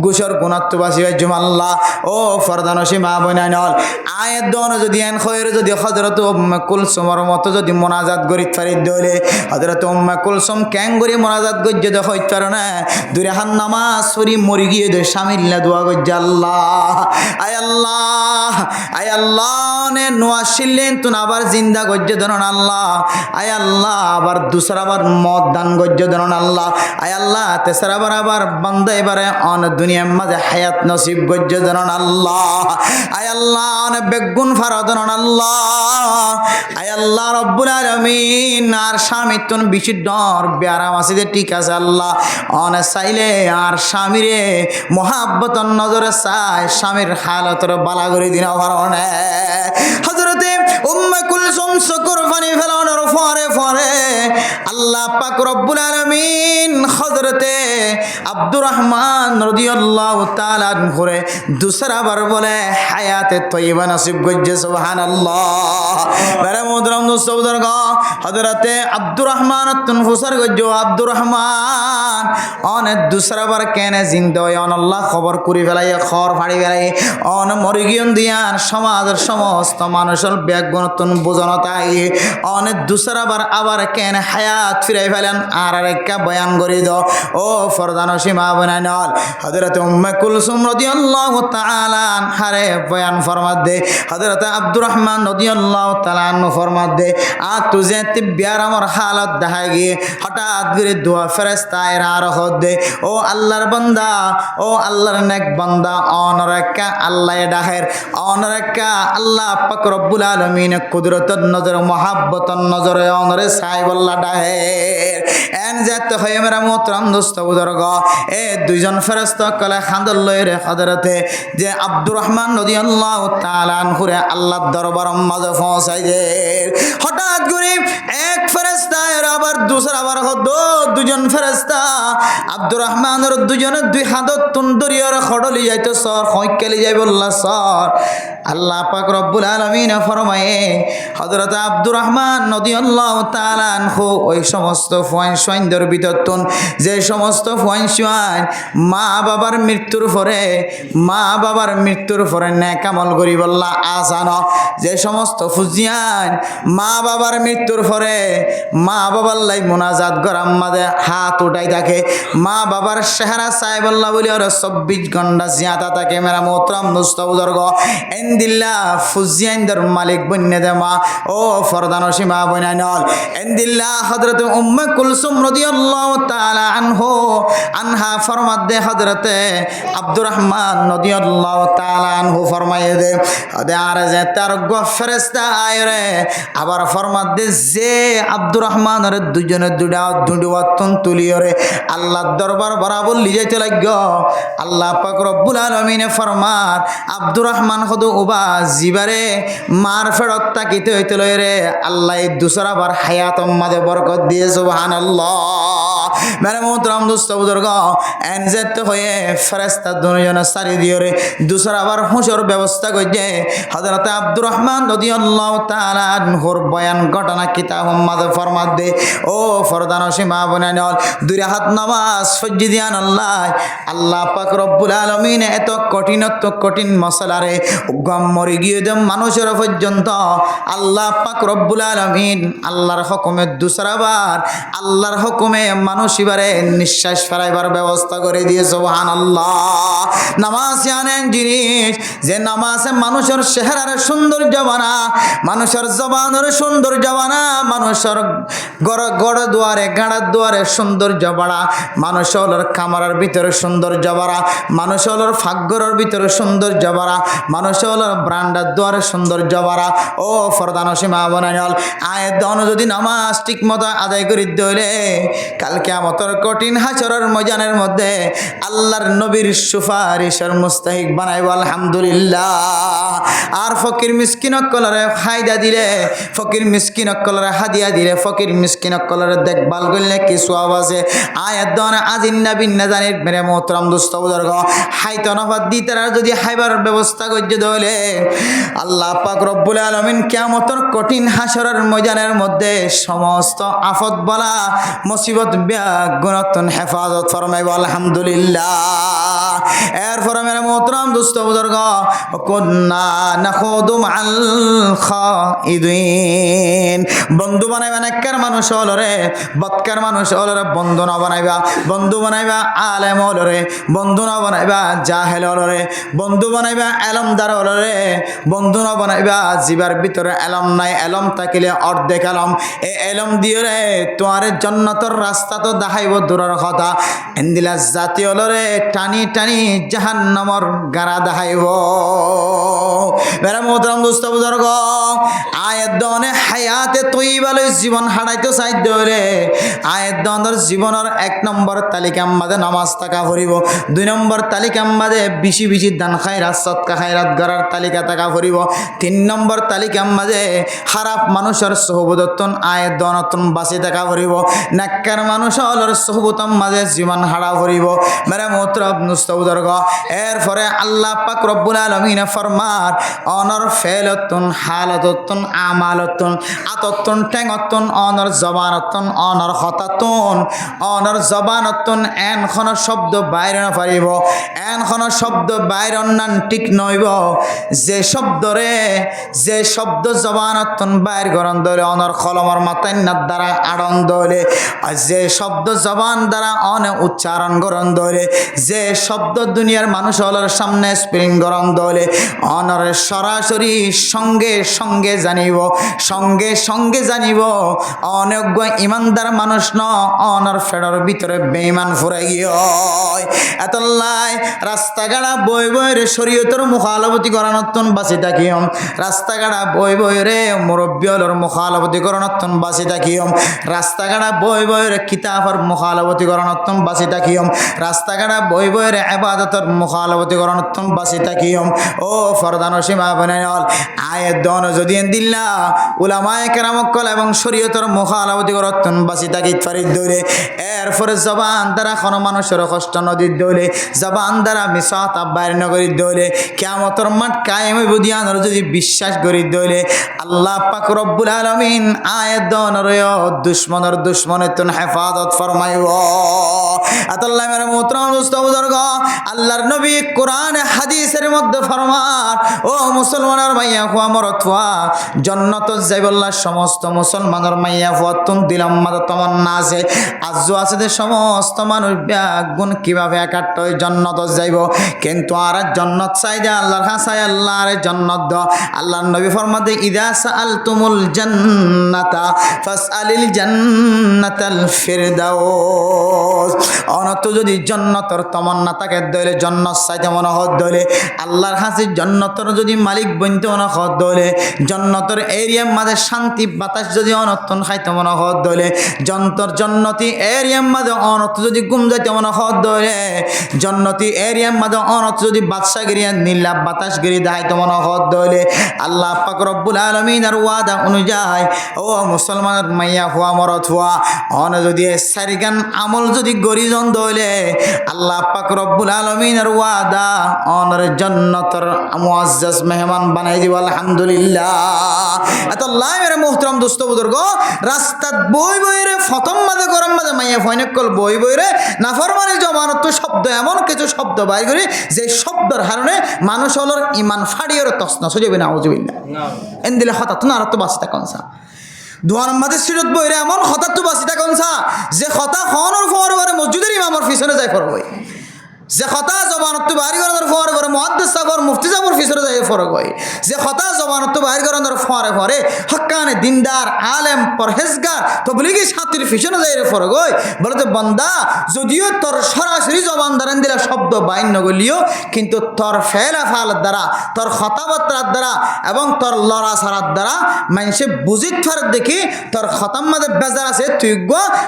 Speaker 1: গুসর গুণাত্ম বাসিবার জমাল্লাহ। ও ফরদানসী মা বোনাই নল আয়ের দন যদি এন খয়ের যদি হজরত উম্মে কুলসুমের মতো যদি মোনাজাত গরিত পারি দইলে হজরত উম্মে কুলসুম ক্যাং গরি মোনাজাত গজ্জে দেখ হইতে পারে না দুই হাত নামাজ পড়ি মরি গিয়ে দে স্বামীল্লা দোয়া গজ্জে আল্লাহ। আয় আল্লাহ আয় আল্লাহ নে নোয়াশিলেন তুন আবার জিন্দা গজ্জে ধরন আল্লাহ। আয় আল্লাহ আবার দুসরাবার মদ দান গজ্জে ধরন আল্লাহ। আয় আল্লাহ তেসরাবার আবার বান্দা এবারে অন দুনিয়ার মাঝে হায়াত নসিব গজ্জে ধরন আল্লাহ। আয় আল্লাহ অনে বেগুন ফারা ধরন আল্লাহ। আয় আল্লাহ রব্বুল আলামিন আর স্বামী তুন বেশি ডর বেয়ারাম আছে যে ঠিক আছে আল্লাহ অনে চাইলে আর স্বামীরে মহাব্বতন নজরে চাই স্বামীর হালতর বালা করে দিন কারণে হযরতে উম্মে কুলসুম চকুর পানি ফেলানোর পরে পরে আল্লাহ পাক রব্বুল আলামিন হযরতে আব্দুর রহমান রাদিয়াল্লাহু তাআলা আনহুরে দুসরাবার বলে হায়াতে তয়্যিবা নসিব গজ্জে সুবহানাল্লাহ। বারে মুদরাম দোস্তবুদর গা হযরতে আব্দুর রহমান তুন ফুসার গজ্জো আব্দুর রহমান অনেক দুসরাবার কেনে জিন্দা হয় আল্লাহ খবর করি ফেলাই খর ফাড়ি ফেলাই অন মরিগিয়ন দিয়ান সমাজের সমস্ত মানুষের ব্যাগুণতন বোঝানোতাই অনেক দুসরাবার আবার কেন হায়াত ফিরাই ফেলেন আর আরেকটা বয়ান করি দাও। ও ফরদানসী মা বোনাই নল হযরত উম্মে কুলসুম রাদিয়াল্লাহু তাআলা আনহারে বয়ান ফরমাত দে হযরত আব্দুর রহমান রাদিয়াল্লাহু তাআলা আনহু ফরমাত দে আ তুজে তিবিয়ার আমার হালত দেখায় গিয়ে হঠাৎ করে দোয়া ফেরেশতা এরা আর হদ দে ও আল্লাহর বান্দা ও আল্লাহর নেক বান্দা অনরেকা আল্লাহ ডাহের অনরেকা আল্লাহ পাক রব্বুল আলামিন কুদরতর নজর মহাব্বতর নজরে অনরে সাহেব আল্লাহ ডাহের এন যেত হয়ে মেরা মোহতরম দোস্ত বুজুর্গ এ দুইজন ফেরেশতা কলে খান্দল লইরে হযরতে যে আব্দুর রহমান রাদিয়াল্লাহু তাআলা আনহুরে আল্লাহর দরবার মাঝে পৌঁছাই দে হঠাৎ করে এক ফেরেশতা এর আবার দুসরা আবার হদ দুজন ফেরেশতা আব্দুর রহমানের দুজনের দুই হাতত তুন্দরিয়র খড়লি যাইতো সর হইকেলি যাই বললা সর আল্লাহ পাক রব্বুল আলামিন ফরমায়ে হযরত আব্দুর রহমান রাদিয়াল্লাহু তাআলা আনহু ওই সমস্ত ফয়সইন্দর বিতরতন যে সমস্ত ফয়সওয়ান মা বাবার মৃত্যুর পরে নেক আমল করি বললা আসান যে সমস্ত ফুজিয়ান মা বাবার মৃত্যুর পরে মা বাবার লাই মুনাজাত গরাম মাঝে হাত উঠাই থাকে মা বাবার চেহারা চাই বললা বলি আর 24 ঘন্টা জিয়াদা থাকে মেরা মোহতরম দোস্ত বুজুর্গ এন্দিল্লা ফুজিয়ানদের মালিক বন্যে দে মা ও ফরদানসী মা বনাই নল এন্দিল্লা হযরত উম্মে কুলসুম রাদিয়াল্লাহু তাআলা আনহা ফরমাত দে হযরতে আব্দুর রহমান রাদিয়াল্লাহু তাআলা আনহু ফরমায়ে দে আর যে তার ফেরেশতা আয়রে আবার ফরমাত দে যে আব্দুর রহমানের দুজনে দুডাওয়াতন তুলিয়রে আল্লাহর দরবার বরাবর লিজাইতে লাগগ আল্লাহ পাক রব্বুল আলামিন ফরমাত আব্দুর রহমান হদু উবা জিবারে মার ফেরত তাকিতে হইতে লইরে আল্লাহ দুসরাবার হায়াত মাঝে বরকত দিয়ে সুবহানাল্লাহ। মেরে মোহতরম দোস্ত বুজুর্গ এনজেত হয়ে ফেরেশতা দুজন সারি দিয়রে দুসরাবার হুঁশর ব্যবস্থা করছে হযরত আব্দুর রহমান রাদিয়াল্লাহু তাআলা আনহুর বয়ান ঘটনা কিতাব মাঝে ফরমাত দে ও ফরদানসী মা বোনাই দুই হাত নামাজ ফজ্জি দিয়ান আল্লাহ পাক রব্বুল আলামিন এত কঠিন মশলারে গম মরি গিয়ে দে মানুষের পর্যন্ত আল্লাহ পাক রব্বুল আলামিন আল্লাহর হুকুমে দুসরাবার আল্লাহর হুকুমে মানুষ এবারে নিঃশ্বাস ফেরাইবার ব্যবস্থা করে দিয়ে সুবহানাল্লাহ। নামাজ জানেন জিনিস যে নামাজে মানুষের চেহারার সৌন্দর্য বানা মানুষের জবানের সৌন্দর্য বানা মানুষের গড় দুয়ারে গাড়ার দুয়ারে সৌন্দর্য বাড়া মানুষের কামরার ভিতরে সৌন্দর্য বাড়া মানুষের ফাগ্গরের ভিতরে সৌন্দর্য বাড়া মানুষের ব্রান্ডার দুয়ারে সৌন্দর্য বাড়া ও ফরদানসী মা বোনাই আয় দন যদি নামাজ ঠিক মতো আদায় করে দিলে কালকে আমতর কঠিন হাসরের মজা ময়দানের মধ্যে আল্লাহর নবীর সুপারিশের মুস্তাহিক বানাইব আলহামদুলিল্লাহ। আর ফকির মিসকিন কলরে ফায়দা দিলে, ফকির মিসকিন কলরে হাদিয়া দিলে, ফকির মিসকিন কলরে দেখভাল করলে কি সওয়াব আছে। আয়াত দনে আজিন্না বিন্না জানির মেরে মোহতরম দোস্ত বুজুর্গ হাইতো নফাত দি তারা যদি হাইবার ব্যবস্থা করতে দলে আল্লাহ পাক রব্বুল আলামিন কিয়ামতের কঠিন হাসরের ময়দানের মধ্যে সমস্ত আফত বলা মুসিবত গুণতন হেফাজত ফরমাইব আলহামদুলিল্লাহ। এরপর মেরে মোহতরম দোস্ত বুজুর্গ কুন্না নাখুদু মাল খাইদিন বন্ধু বানাইবা নেককার মানুষ হলরে, বদকার মানুষ হলরে বন্ধু না বানাইবা, বন্ধু বানাইবা আলেম হলরে, বন্ধু না বানাইবা জাহেল হলরে, বন্ধু বানাইবা এলমদার হলরে, বন্ধু না বানাইবা জিবার ভিতরে এলম নাই, এলম থাকিলে অর্ধেক এলম, এ এলম দিয়ে রে তোমার জান্নাতের রাস্তা তো দেখাইব দূরের কথা, এন্দিলা জাতি হলরে টানি টানি জাহান্নামর গাড়া দেখাইব। মেরা মোহতরম দোস্ত বুজুর্গ আয়াত দনে হায়াতে তৈবালে জীবন হারাইতে চাইতে হলে আয়াত দনের জীবনের 1 নম্বর তালিকা মাঝে নামাজ থাকা ভরিব, 2 নম্বর তালিকা মাঝে বেশি বেশি দান খায়রাত সদকা খায়রাত করার তালিকা থাকা ভরিব, 3 নম্বর তালিকা মাঝে খারাপ মানুষের সোহবতন আয়াত দনতন বাঁচি থাকা ভরিব, নেককার মানুষের সোহবতন মাঝে জীবন হারা ভরিব। মেরা মোহতরম দোস্ত বুজুর্গ এরপরে আল্লাহ পাক রব্বুল আলামিন ফরমার অনর ফেলতন হালতন আমালতন আততন টেঙতন অনর জবানতন অনর হতাতন অনর জবানতন এনখন শব্দ বাইরে না পারিব, এনখন শব্দ বাইরে নান ঠিক নইব, যে শব্দরে যে শব্দ জবানতন বাইর গরণ দলে অনর কলমর মাথায় না দ্বারা আড়ন দলে, যে শব্দ জবান দ্বারা অনে উচ্চারণ গরণ দলে, যে শব্দ দুনিয়ার মানুষ হলার সামনে স্প্রিং গরণ দলে অনর সরাসরি সঙ্গে সঙ্গে জানিব, সঙ্গে সঙ্গে জানিব অনজ্ঞ ইমানদার মানুষ ন অনর ফেডার ভিতরে বেঈমান ফুরাই গিয়ে এতলাই রাস্তাঘাটা বই বই রে শরীয়তের মুখালবতি করানতন বাঁচি থাকিম, রাস্তাঘাটা বই বই রে মুরব্বী হলর মুখালবতি করানতন বাঁচি থাকিম, রাস্তাঘাটা বই বই রে কিতাবর মুখালবতি করানতন বাঁচি থাকিম, রাস্তাঘাটা বই বই রে ইবাদতের মুখালবতি করানতন বাঁচি থাকিম। ও ফরদানো সীমা বানাইল আয়াত দন যদি দিল্লা উলামায়ে কেরামকল এবং শরীয়তের মুখালবতি করতন বাঁচি থাকি ফারিদ দৌলে। এরপরে জবান দ্বারা কোনো মানুষের কষ্ট নদীর দৌলে, জবান দ্বারা মিসাত বাইর নগরীর দৌলে, কিয়ামতের মাঠ কায়েম বুদিয়ানোর যদি বিশ্বাস করি দৌলে আল্লাহ পাক রব্বুল আলামিন আয়াত দনর দুশ্মনের দুশ্মনেতন হেফাজত ফরমাইব। আতাল্লাহ মেরে মোহতরম দোস্ত বুজুর্গ আল্লাহর নবী কোরআন হাদিসের মধ্যে ফরমান ও মুসলমানের মাইয়া হুয়া মরতুয়া জান্নাত যাইবল্লাহ সমস্ত মুসলমানের মাইয়া হুয়াতুন দিলাম মাদা তমন্না আছে আজও আছে যে সমস্ত মানুষ গুণ কিভাবে একাট্ট হয়ে জান্নাত যাইব, কিন্তু আর জান্নাত চাই দে আল্লাহর কাছে আল্লাহর জান্নাত দ। আল্লাহর নবী ফরমাতে ইদা সাআলতুমুল জান্নাতা ফাসআলিল জান্নাতাল ফিরদাউস অনত যদি জান্নাতের তমন্না থাকে দলে জান্নাত চাইতে মনে হদ দলে আল্লাহর কাছে জান্নাতের যদি মালিক বনতে মনে হদ দলে জান্নাতের এরিয়ার মাঝে শান্তি বাতাস যদি অনতন খাইতে মনে হদ দলে জান্নাতি এরিয়ার মাঝে অনত যদি গুম যাইতে মনে হদ দলে জান্নাতি এরিয়ার মাঝে অনত যদি বাদশাগিরি নীলা বাতাসগিরি দেখাইতে মনে হদ দলে আল্লাহ পাক রব্বুল আলামিনের ওয়াদা অনুযায়ী ও মুসলমানের মাইয়া হুয়া মরত হুয়া অন যদি সারিগান আমল যদি গরিজন দলে আল্লাহ পাক রব্বুল আলামিনের ওয়াদা অনর জান্নাতের মুআজ্জাজ মেহমান বানাই দিব আলহামদুলিল্লাহ। এত লাইমের মুহতারাম দোস্ত বুজুর্গ রাস্তাত বই বই রে ফতম মাঝে গরম মাঝে মাইয়া ফয়নকল বই বই রে নাফরমানি জমানত শব্দ এমন কিছু শব্দ বাইর করি যে শব্দের কারণে মানুষ হলোর ইমান ফাড়িয়ের তসনা সজবে না আউযুবিল্লাহ এন দিলে হঠাৎ না আর তো বাঁচিতা কনসা দুয়ার মাঝে সিরত বইরে এমন হঠাৎ তো বাঁচিতা কনসা যে হতা হনর ফর মসজিদের ইমামর পিছনে যায় ফরবই, যে কথা জবানত বাড়ি করার ফর মুহাদ্দিস সাগর মুফতি সাগর ফিসরে যায় ফরক হয় যে কথা জবানত তো বাহির করানোর ফরে ফরে হক্কানে দিনদার আলেম পরহেজগার তবলিগি সাথীর ফিসরে যায় ফরক হয় বলে যে বান্দা যদিও তোর সরাসরি জবান দ্বারা দিলা শব্দ বাইন নগলিও কিন্তু তোর ফেলা ফালার দ্বারা তোর কথাবার্তার দ্বারা এবং তোর লড়া সারার দ্বারা মানুষে বুঝিত ফার দেখি তোর খতাম মাঝে বেজার আছে তুই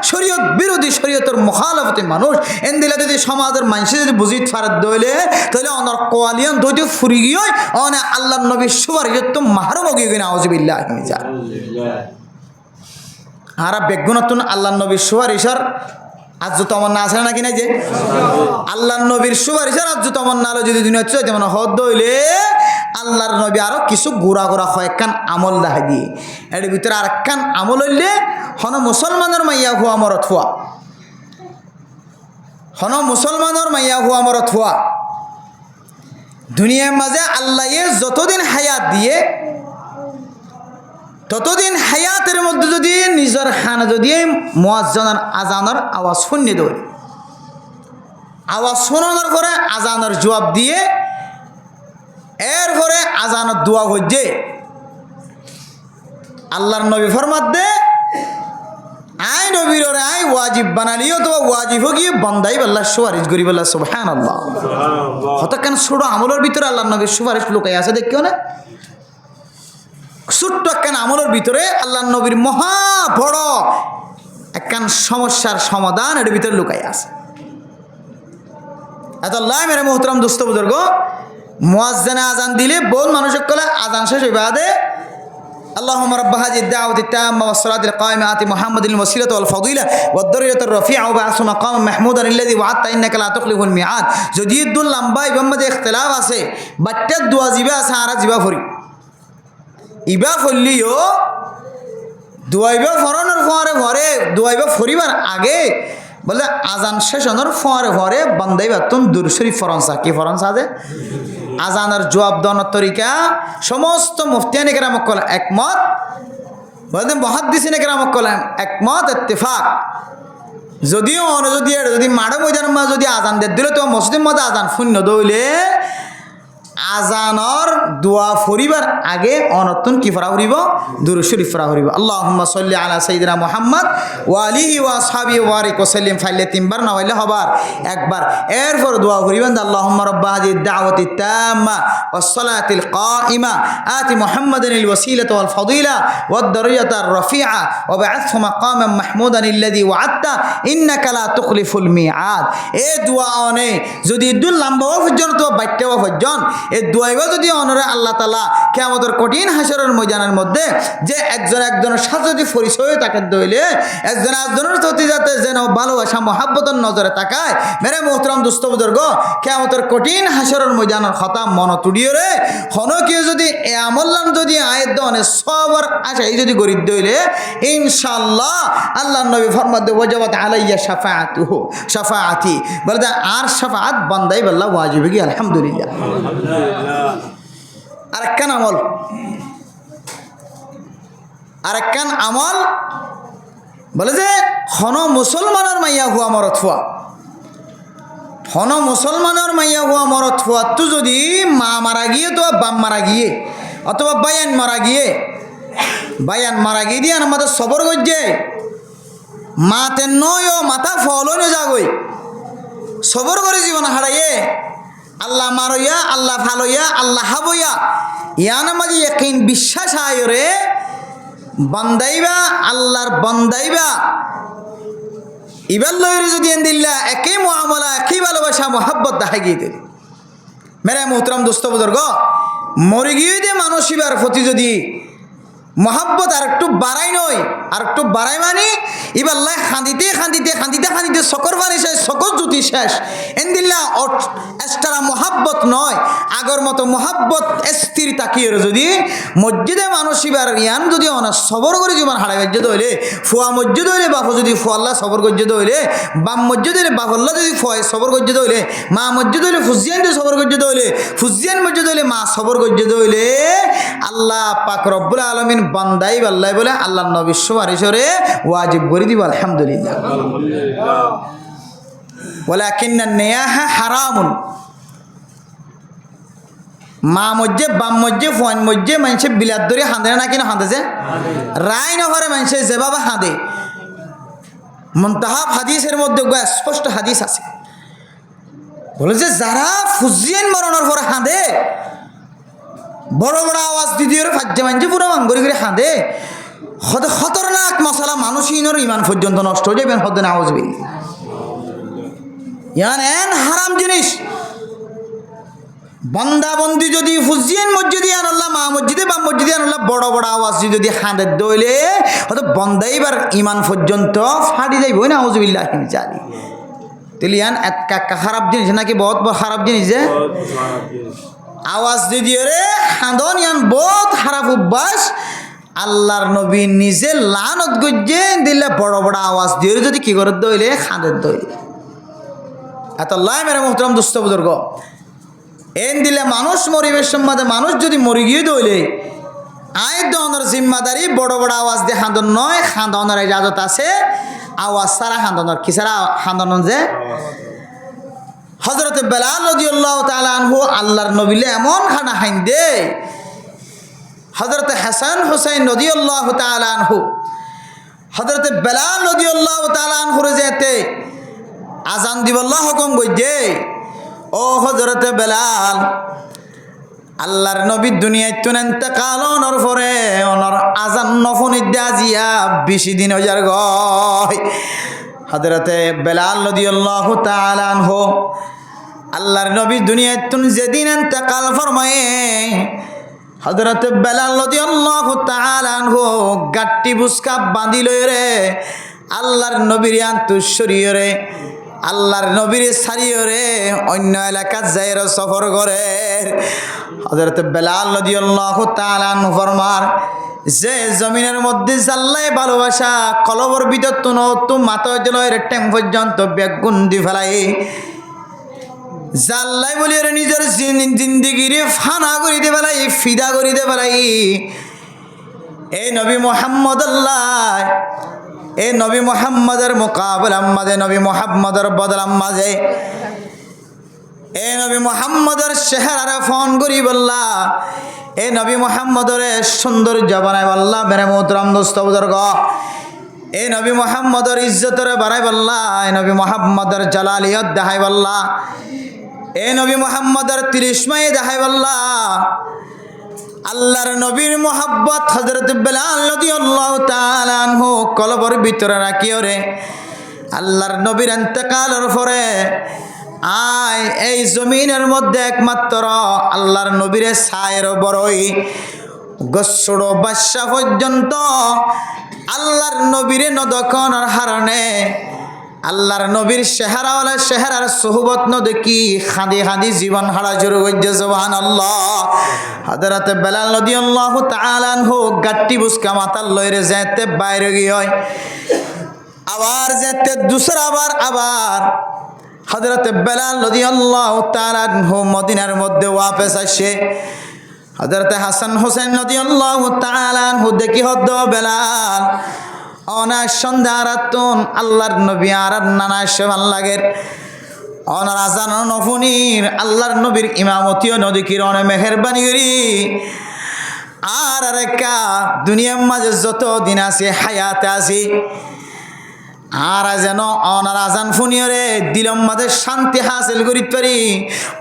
Speaker 1: শরীয়ত বিরোধী শরীয়তের মুখালফতি মানুষ এন দিলে যদি সমাজের মানুষে যদি বুঝিত ফার দইলে তাহলে অনর কোয়ালিয়ান দইতে ফুরি গিয়ে অনে আল্লাহ নবীর সুবারিশ তো মাহারম গিয়ে কিনা আউযুবিল্লাহ আর বেগুনতুন আল্লাহ নবীর সুবারিশর আজ তমন্না আছে নাকি না যে আল্লাহ নবীর সুবারিশের আজ তমন্না আলো যদি দুনিয়া চলে যেমন হদ দইলে আল্লাহর নবী আরো কিছু গোড়া গোড়া কয়েকখান আমল দেখা দিয়ে এর ভিতরে আর একখান আমল হইলে হন মুসলমানের মাইয়া হুয়া মরত হুয়া হন মুসলমানের মাইয়া হুয়া মরত হুয়া দুনিয়ার মাঝে আল্লাহ যতদিন হায়াত দিয়ে ততদিন হায়াতের মধ্যে যদি নিজের খানা যদি মুয়াজ্জিনের আজানের আওয়াজ শুনিয়ে দেয় আওয়াজ শোনানোর পরে আজানের জবাব দিয়ে এরপরে আজানের দোয়া হচ্ছে আল্লাহর নবী ফরমাত দে আই নবীর আই ওয়াজিব বানালিও তো ওয়াজিব গিয়ে বান্দাই আল্লাহ সুপারিশ করি বললা সুবহানাল্লাহ হঠাৎ কেন ছোট আমলের ভিতরে আল্লাহর নবীর সুপারিশ লুকাই আছে দেখিও না ছোট্ট একখান আমলের ভিতরে আল্লাহ নবীর মহা বড় একখান সমস্যার সমাধান এর ভিতরে লুকাই আছে এত আল্লাহ মেরে মোহতরম দোস্ত বুজুর্গ মুয়াজ্জিনে আজান দিলে বহু মানুষের কলে আজান শেষ হইবা দে اللهم رب هذه الدعوة التامة والصلاة القائمة آت محمد الوسيلة والفضيلة والدرجة الرفيعة وبعث مقاما محمودا الذي وعدت إنك لا تخلف الميعاد যদি দুল লম্বা ইবামতে ইখতিলাফ আছে বাট্টার দোয়া জিবা আছে আর জিবা ফরি ইবা ফলিও দোয়াইবা ফরানোর পরে পরে দোয়াইবা ফরিবার আগে বলে আজান শেষ হওয়ার পরে পরে বান্দাই বাতুন দুরূদ শরীফ ফরনসা কি ফরনসা আছে আজানের জবাব দেওয়ার তরিকা সমস্ত মুফতিয়ানে কেরাম কল একমত বলে মুহাদ্দিসিনে কেরাম কল একমত ইত্তেফাক যদিও যদি মাড়ে ময়দানের মাঝে যদি আজান দিয়ে দিলে তো মসজিদের মধ্যে আজান শূন্য দইলে আজানর দোয়া ফরিবার আগে অনতুন কি ফরা হরিব দুরূদ শরীফ ফরা হরিব আল্লাহুম্মা সাল্লি আলা সাইয়্যিদিনা মুহাম্মদ ওয়া আলিহি ওয়া আসহাবিহি ওয়া বারিক ওয়া সাল্লিম ফাইলে তিনবার না হইলে হবার একবার এরপর দোয়া করিবেন আল্লাহুম্মা রাব্বা হাযিহিদ দাওয়াতি তাম্মা ওয়াস সালাতিল কাইমা আতি মুহাম্মাদানিল ওয়াসিলাতা ওয়াল ফাদিলা ওয়াদ দারজাতার রাফিআ ওয়া বা'আথহু মাকামান মাহমুদান আল্লাযী ওয়া'আদতা ইন্নাকা লা তুখলিফুল মিআদ এই দোয়া অনে যদি দুল লম্বা পর্যন্ত বাইতে পর্যন্ত এই দোয়াইবা যদি অনরে আল্লাহ তাআলা কিয়ামতের কঠিন হাসরের ময়দানের মধ্যে যে একজন একজনের সাথে যদি পরিচয় তাকে দইলে একজন একজনের প্রতি যাতে যেন ভালোবাসা মহাব্বতের নজরে তাকায় মেরে মোহতরম দোস্ত বুজুর্গ কিয়ামতের কঠিন হাসরের ময়দানের কথা মন তুড়িয়ে রে হন কেউ যদি এ আমল্লান যদি আয়াত দনে সবার আশাই যদি গরিব দইলে ইনশাআল্লাহ আল্লাহর নবী ফরমাত দে ওয়াজাবাত আলাইয়া শাফাআতুহু শাফাআতি বলে আর শাফাআত বান্দাই আল্লাহ ওয়াজিব কি আলহামদুলিল্লাহ আরেকখান আমল বলে যে হন মুসলমানের মাইয়া হুয়া মরত হুয়া হন মুসলমানের মাইয়া হুয়া মরত হুয়া তো যদি মা মারা গিয়ে তো বাম মারা গিয়ে অথবা বায়ান মারা গিয়ে দিয়ে আমাদের সবর গজ্জে মাতে নয় মাথা ফল যাগই সবর করে জীবন হারাইয়ে আল্লাহ মারইয়া আল্লাহ ভালইয়া আল্লাহ হাবইয়া ইয়ানা মাঝে ইয়াকিন বিশ্বাস আয়রে বান্দাইবা আল্লাহর বান্দাইবা ইবার লইরে যদি এন্দিল্লা একই মুআমালা একই ভালোবাসা মোহাব্বত দেখা গিয়ে দিল মেরে মোহতরম দোস্ত বুজুর্গ মরে গিয়ে যে মানুষ ইবার প্রতি যদি মহাব্বত আর একটু বাড়াই নয় আর একটু বাড়াই মানে এবার লাই খান্দিতে সকর পানি শেষ সকর জুতি শেষ এন্দিল্লা এক্সট্রা মহাব্বত নয় আগর মতো মহাব্বত স্থির তাকিয়ে যদি মসজিদে মানুষ এবার ইয়ান যদি অনা সবর করে জীবন হারাই মসজিদ হইলে ফুয়া মসজিদ হইলে বাপু যদি ফুয়াল্লা সবর গজ্জিদ হইলে বাম মসজিদ হইলে বাপল্লা যদি ফুয়ায় সবর গজ্জিদ হইলে মা মসজিদ হইলে ফুজিয়ান যদি সবর গজ্জিদ হইলে ফুজিয়ান মসজিদ হইলে মা সবর গজ্জিদ হইলে আল্লাহ পাক রব্বুল আলামিন বান্দাই আল্লাহ বলে আল্লাহ নবী সুপারিশরে ওয়াজিব করে দিব আলহামদুলিল্লাহ ওয়ালাকিন্না নিয়াহা হারামুন মা মজ্জে বাম মজ্জে ফোন মজ্জে মানুষে বিলাত ধরে হাঁদে না কিনা হাঁদেছে রায় নহরে মানুষে যেভাবে হাঁদে মুনতাহা হাদিসের মধ্যে স্পষ্ট হাদিস আছে বলে যে যারা ফুজিয়ান মরণের পর হাঁদে বড় বড় আওয়াজ দিদি ওরা ফাজ্জা মানছে পুরো মাঙ্গরি করে হাঁদে খতরনাক মশলা মানুষহীনের ইমান পর্যন্ত নষ্ট হয়ে যাবেন হদ্দে আওয়াজ বিল ইয়ান এন হারাম জিনিস বন্দা বন্দি যদি ফুজিয়ান মসজিদে আনল্লাহ মা মসজিদে বা মসজিদে আনল্লাহ বড় বড় আওয়াজ যদি হাঁদে দইলে হয়তো বন্দা এবার ইমান পর্যন্ত ফাড়ি যাইব না আউযুবিল্লাহ জানি তেলিয়ান এত খারাপ জিনিস নাকি বহুত খারাপ জিনিস যে আওয়াজ দিয়ে রে হাঁদন ইয়ান বহুত খারাপ অভ্যাস আল্লাহর নবী নিজে লানত গজ্জে দিলে বড় বড় আওয়াজ দিয়ে যদি কি করে দইলে হাঁদের দইলে এত লাই মেরে মোহতরম দুস্থ বুজুর্গ এন দিলে মানুষ মরিবের সম্বাদে মানুষ যদি মরি গিয়ে দইলে আয় দনের জিম্মাদারি বড় বড় আওয়াজ দিয়ে হাঁদন নয় হাঁদনের ইজাজত আছে আওয়াজ সারা হাঁদনের কি সারা হাঁদন যে হযরত বেলাল রাদিয়াল্লাহু তাআলা আনহু আল্লাহর নবীলে এমন খানা হাইন্দে হযরত হাসান হুসাইন রাদিয়াল্লাহু তাআলা আনহু হযরত বেলাল রাদিয়াল্লাহু তাআলা আনহু যেতে আজান দিবল্লাহ হুকুম গইজে ও হযরত বেলাল আল্লাহর নবী দুনিয়ায় তুন ইন্তেকাল হওয়ার পরে ওনার আজান নফনি দিয়া 20 দিন হইয়ার গয় হযরত বেলাল রাদিয়াল্লাহু তাআলা আনহু আল্লাহর নবী দুনিয়ায় তুন যেদিন ইন্তেকাল ফরমায়ে হযরত বেলাল রাদিয়াল্লাহু তাআলা আনহু গাট্টি বুসকা বাঁধি লই রে আল্লাহর নবীর আন্তঃশরীয় রে আল্লাহর নবীর সারিও রে অন্য এলাকা যাইর সফর করে হযরত বেলাল রাদিয়াল্লাহু তাআলা আনহু ফরমার যে জমিনের মধ্যে জাল্লাই ভালোবাসা কলবর ভিতর তো মাথা জলের টেম পর্যন্ত বেগুন দি ফেলাই জাল্লাই বলি নিজের জিন্দিগির ফানা করিতে ফেলাই ফিদা করিতে ফেলাই এই নবী মুহাম্মদ আল্লাহ এই নবী মুহাম্মদের মোকাবেলা মাঝে নবী মুহাম্মদের বদলাম মাঝে এই নবী মুহাম্মদের চেহারা ফোন করি বললা এই নবী মুহাম্মদের সুন্দর জবানায় বললা মেরে মোহতরম দোস্ত বুজুর্গ এই নবী মুহাম্মদের ইজ্জতরে বাড়াই বললা এই নবী মুহাম্মদের জালালিয়ত দেখাই বললা এই নবী মুহাম্মদের তিরিশমাই দেখাই বললা আল্লাহর নবীর মোহাব্বত হযরত বেলাল রাদিয়াল্লাহু তাআলা আনহু কলবর ভিতরে রাখিও রে আল্লাহর নবীর ইন্তেকালের পরে আয় এই জমিনের মধ্যে একমাত্র আল্লাহর নবীর ছায়ের বড়ই গসড়ো বাদশা পর্যন্ত আল্লাহর নবীর নদকনের হারণে আল্লাহর নবীর চেহারাওয়ালা চেহারার সোহবত ন দেখি খাঁদি খাঁদি জীবন হারা শুরু করছে সুবহানাল্লাহ হযরত বেলাল রাদিয়াল্লাহু তাআলা আনহু গাট্টি বুসকা মাথার লইরে যেতে বাইরে গিয়ে আবার যেতে দুসরা আবার হযরত বেলাল রাদিয়াল্লাহু তাআলা আনহু মদিনার মধ্যে ওয়াপস আসে হযরত হাসান হোসেন রাদিয়াল্লাহু তাআলা আনহু দেখি হদ্দ বেলাল অনার সন্ধ্যা রাতুন আল্লাহর নবী আর নানা সে ভাল লাগের অনার আজান নফুনির আল্লাহর নবীর ইমামতিও নদী কিরণে মেহেরবানি করি আর রেখা দুনিয়ার মাঝে যত দিন আছে হায়াতে আছি আর যেন অনার আজান ফুনিয়রে দিলম মাঝে শান্তি হাসিল করিতে পারি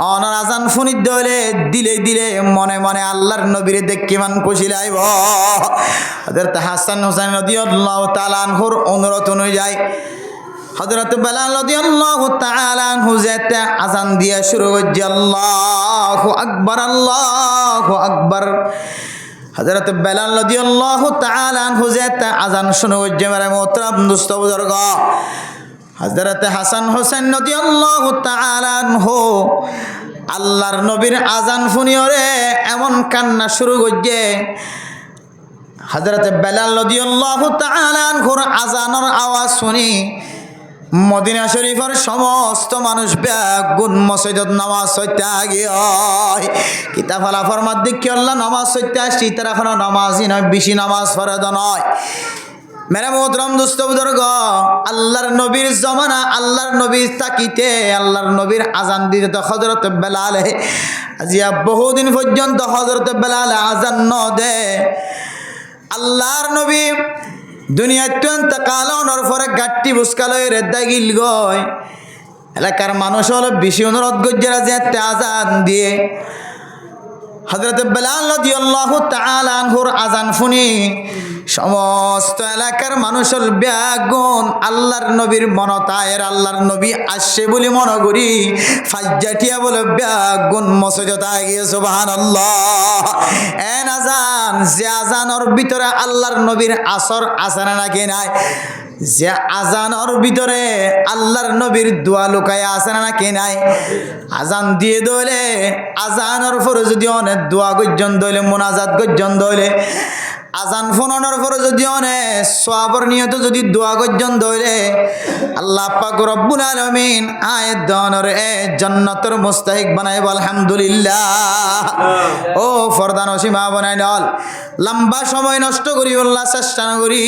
Speaker 1: অনার আজান ফুনির দলে দিলে দিলে মনে মনে আল্লাহর নবীরে দেখি মান খুশি লাইব হযরত হাসান হোসেন রাদিয়াল্লাহু তাআলা আনহুর অনুরোধ অনুযায়ী হযরত বেলাল রাদিয়াল্লাহু তাআলা আনহু যেতে আজান দিয়া শুরু করছে আল্লাহু আকবার আল্লাহু আকবার হযরত বেলাল রাদিয়াল্লাহু তাআলা আনহু যেতে আজান শুরু করছে মেরে মোহতরম দোস্ত বুজুর্গ হযরত হাসান হোসেন রাদিয়াল্লাহু তাআলা আনহু আল্লাহর নবীর আজান শুনিয়রে এমন কান্না শুরু করছে হযরত বেলাল রাদিয়াল্লাহু তাআলা আনহুর আজানের আওয়াজ শুনি মদিনা শরীফের সমস্ত মানুষ বেগুন মসজিদত নামাজ পড়তে গিয়ে কিতাব আলা ফরমাত দেখি আল্লাহ নামাজ পড়তে আসছি তারা এখন নামাজই নয় বেশি নামাজ ফরজ নয় মেরা মোহতরম দোস্ত বুজুর্গ, আল্লাহর নবীর জমানা, আল্লাহর নবীর তাকিতে, আল্লাহর নবীর আজান দিতে তো হযরত বেলাল আজিয়া বহুদিন পর্যন্ত হযরত বেলাল আজান ন দে। আল্লাহর নবী দুনিয়াতে ইন্তেকাল হওয়ার পরে গাট্টি বুসকালই রেদ্দা গিল গয়। এলাকার মানুষ হলো বেশি অনুরোধ গজ্জারা যে আজান দিয়ে হযরত বেলাল রাদিয়াল্লাহু তাআলা আনহুর আজান শুনি সমস্ত এলাকার মানুষ হল ব্যাগুন আল্লাহর নবীর মনতায়ের, আল্লাহর নবী আসছে বলে মনে করি ফাজ্জাটিয়া বলে ব্যাগুন মসজিদে গিয়ে সুবহানাল্লাহ। এন আজান যে আজানের ভিতরে আল্লাহর নবীর আসর আসানা নাকি নাই, যে আজানের ভিতরে আল্লাহর নবীর দোয়া লুকায় আছে না নাকি নাই। আজান দিয়ে দইলে আজানের পরে যদি অনেক দোয়া গর্জন দইলে মোনাজাত গর্জন দইলে আজান ফোনানোর পরে যদি অনেক সওয়াবের নিয়ত যদি দোয়া গর্জন দইলে আল্লাহ পাক রব্বুল আলামিন আয়াত দনর এ জান্নাতের মুস্তাহিক বানাইব আলহামদুলিল্লাহ। ও ফরদান সীমা বানাই নল লম্বা সময় নষ্ট করি আল্লাহ চেষ্টা না করি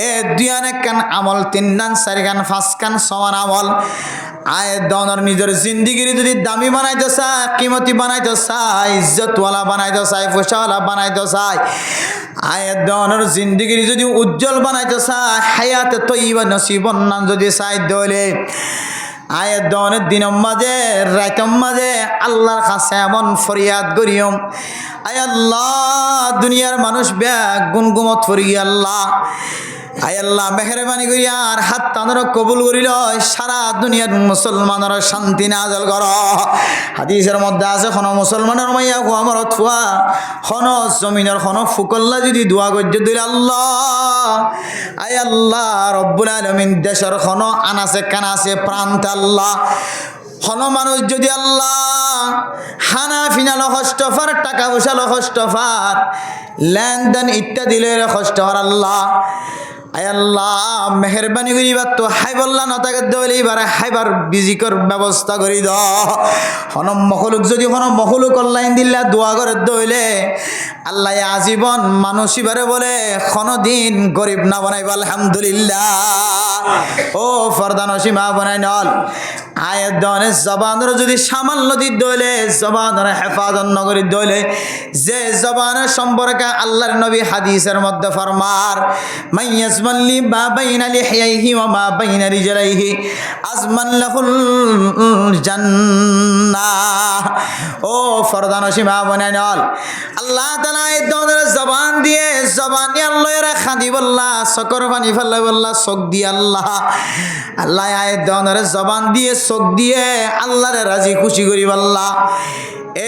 Speaker 1: এ দুয়ান কান আমল 3 গান 4 গান 5 গান সমান আমল আয় দনর নিজের জিন্দিগির যদি দামি বানাইতে চায়, কিমতি বানাইতে চায়, ইজ্জতওয়ালা বানাইতে চায়, পয়সাওয়ালা বানাইতে চায়, আয় দনর জিন্দিগির যদি উজ্জ্বল বানাইতে চায়, হায়াতে তৈবা নসিবন নাম যদি চাই দলে আয় দনের দিনের মাঝে রাতের মাঝে আল্লাহর কাছে এমন ফরিয়াদ করিয়ম, আয় আল্লাহ দুনিয়ার মানুষ ব্যাগ গুনগুমত ফরি আল্লাহ, আয় আল্লাহ মেহরবানি করি আর হাত তাঁদের কবুল করিল সারা দুনিয়ার মুসলমানের শান্তি নাজল কর। হাদিসের মধ্যে আছে কোনো মুসলমানের মাইয়া আমার থুয়া হন জমিনের হন ফুকল্লা যদি দোয়া গজ্য দিলে আল্লাহ আয় আল্লাহ রব্বুল আলামিন দেশের হন আনাসে কানাসে প্রান্ত আল্লাহ হন মানুষ যদি আল্লাহ হানা ফিনাল হস্তফার টাকা পয়সা হস্তফার লেনদেন ইত্যাদি হস্তফার আল্লাহ আয় আল্লাহ মেহরবানি করিবার তো হাই বললা নতাকে দইলে এবার হাইবার বিজিকর ব্যবস্থা করি দ হন মখলুক যদি হন মখলুক অনলাইন দিল্লা দোয়া করে দইলে আল্লাহ আজীবন মানুষ এবারে বলে দিন গরিব না বানাইব আলহামদুলিল্লাহ। ও ফরদান সীমা বানাই নল আয়ের দনে জবানের যদি সামান্য দিত দইলে জবানের হেফাজত নগরী দইলে যে জবানের সম্পর্কে আল্লাহর নবী হাদিসের মধ্যে ফরমার মাইয়াজমাল্লি বা বাইনা লিহিয়াইহি ওয়া মা বাইনা রিজলাইহি আজমান লাহুল জান্নাহ। ও ফরদান সীমা বানাই নল আল্লাহ তাআলা এই দনের জবান দিয়ে জবান আল্লাহর খাদি বল্লা সকর পানি ফেলাই বল্লা চোখ দিয়ে আল্লাহ আল্লাহ আয় দনের জবান দিয়ে চোখ দিয়ে আল্লাহরে রাজি খুশি করি বল্লা।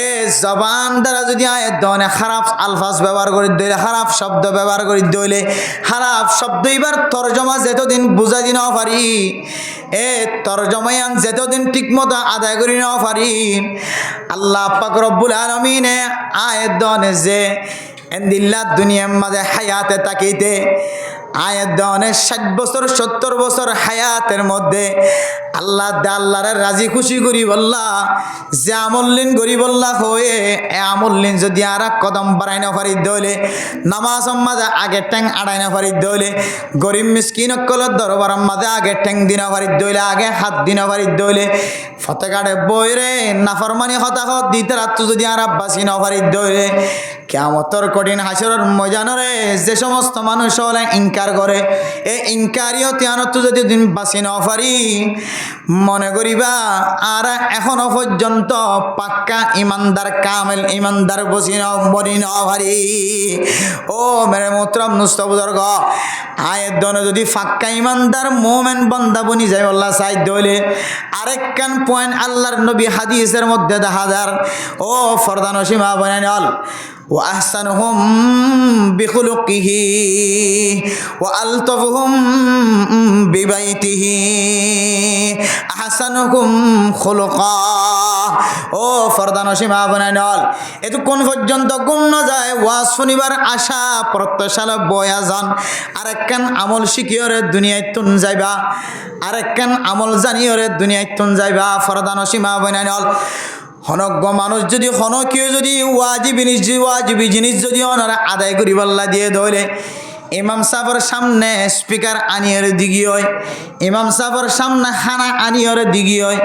Speaker 1: এ জবান দ্বারা যদি আয় দনে খারাপ আলফাজ ব্যবহার করি দইলে খারাপ শব্দ ব্যবহার করি দইলে খারাপ শব্দ এবার তরজমা যেতদিন বুঝাই দি না পারি এ তরজমায়ান যেতদিন ঠিক মতো আদায় করি না পারি আল্লাহ পাক রব্বুল আলামিনে আয় দনে যে এন্দিল্লা দুনিয়ার মাঝে হায়াতে তাকিতে আয়াত দনে 60 বছর 70 বছর হায়াতের মধ্যে আল্লাহ আল্লাহরে রাজি খুশি করি বললা যে আমল্লিন করি বললা হয়ে এ আমল্লিন যদি আর কদম বাড়াই না পারি দইলে নামাজ মাঝে আগে ট্যাং আড়াই না পারি দইলে গরিব মিসকিন কলের দরবার মাঝে আগে ট্যাং দিনা পারি দইলে আগে হাত দিনা পারি দইলে ফতেকাড়ে বইরে নাফরমানি হতাহত দিতে রাত্র যদি আর বাসি না পারি দইলে কিয়ামতের কঠিন হাসরের ময়দানে যে সমস্ত মানুষ হলে ইনকার করে এই ইনকারিও তিয়ানত যদি দিন বাঁচি না পারি মনে করিবা আর এখনো পর্যন্ত পাক্কা ইমানদার কামেল ইমানদার বসি বনি না পারি। ও মেরে মোহতরম নুস্তবুজর্গ আয়ের দনে যদি পাক্কা ইমানদার মোমেন বান্দা বনি যায় আল্লাহ সাইদ হইলে আরেক কান পয়েন্ট আল্লাহর নবী হাদিসের মধ্যে দেখা যার। ও ফরদান সীমা বানাইল وأحسنهم بخلقه وألطفهم ببيته أحسنكم خلقا। ও ফরদান সীমা বানাইল এতো কোন পর্যন্ত গুণ না যায় ওয়াজ শুনিবার আশা প্রত্যাশাল বয়া যান আরেকখান আমল শিখিয়রে দুনিয়ায় তুন যাইবা আরেকখান আমল জানিয়রে দুনিয়ায় তুন যাইবা। ফরদান সীমা বানাইল হনজ্ঞ মানুষ যদি হনকীয় যদি ওয়াজিবি জিনিস যদি ওনারা আদায় করি বল্লা দিয়ে ধরে ইমাম সাহেবের সামনে স্পিকার আনিয়র দিগি হয়, ইমাম সাহেবের সামনে খানা আনিয়র দিগি হয়।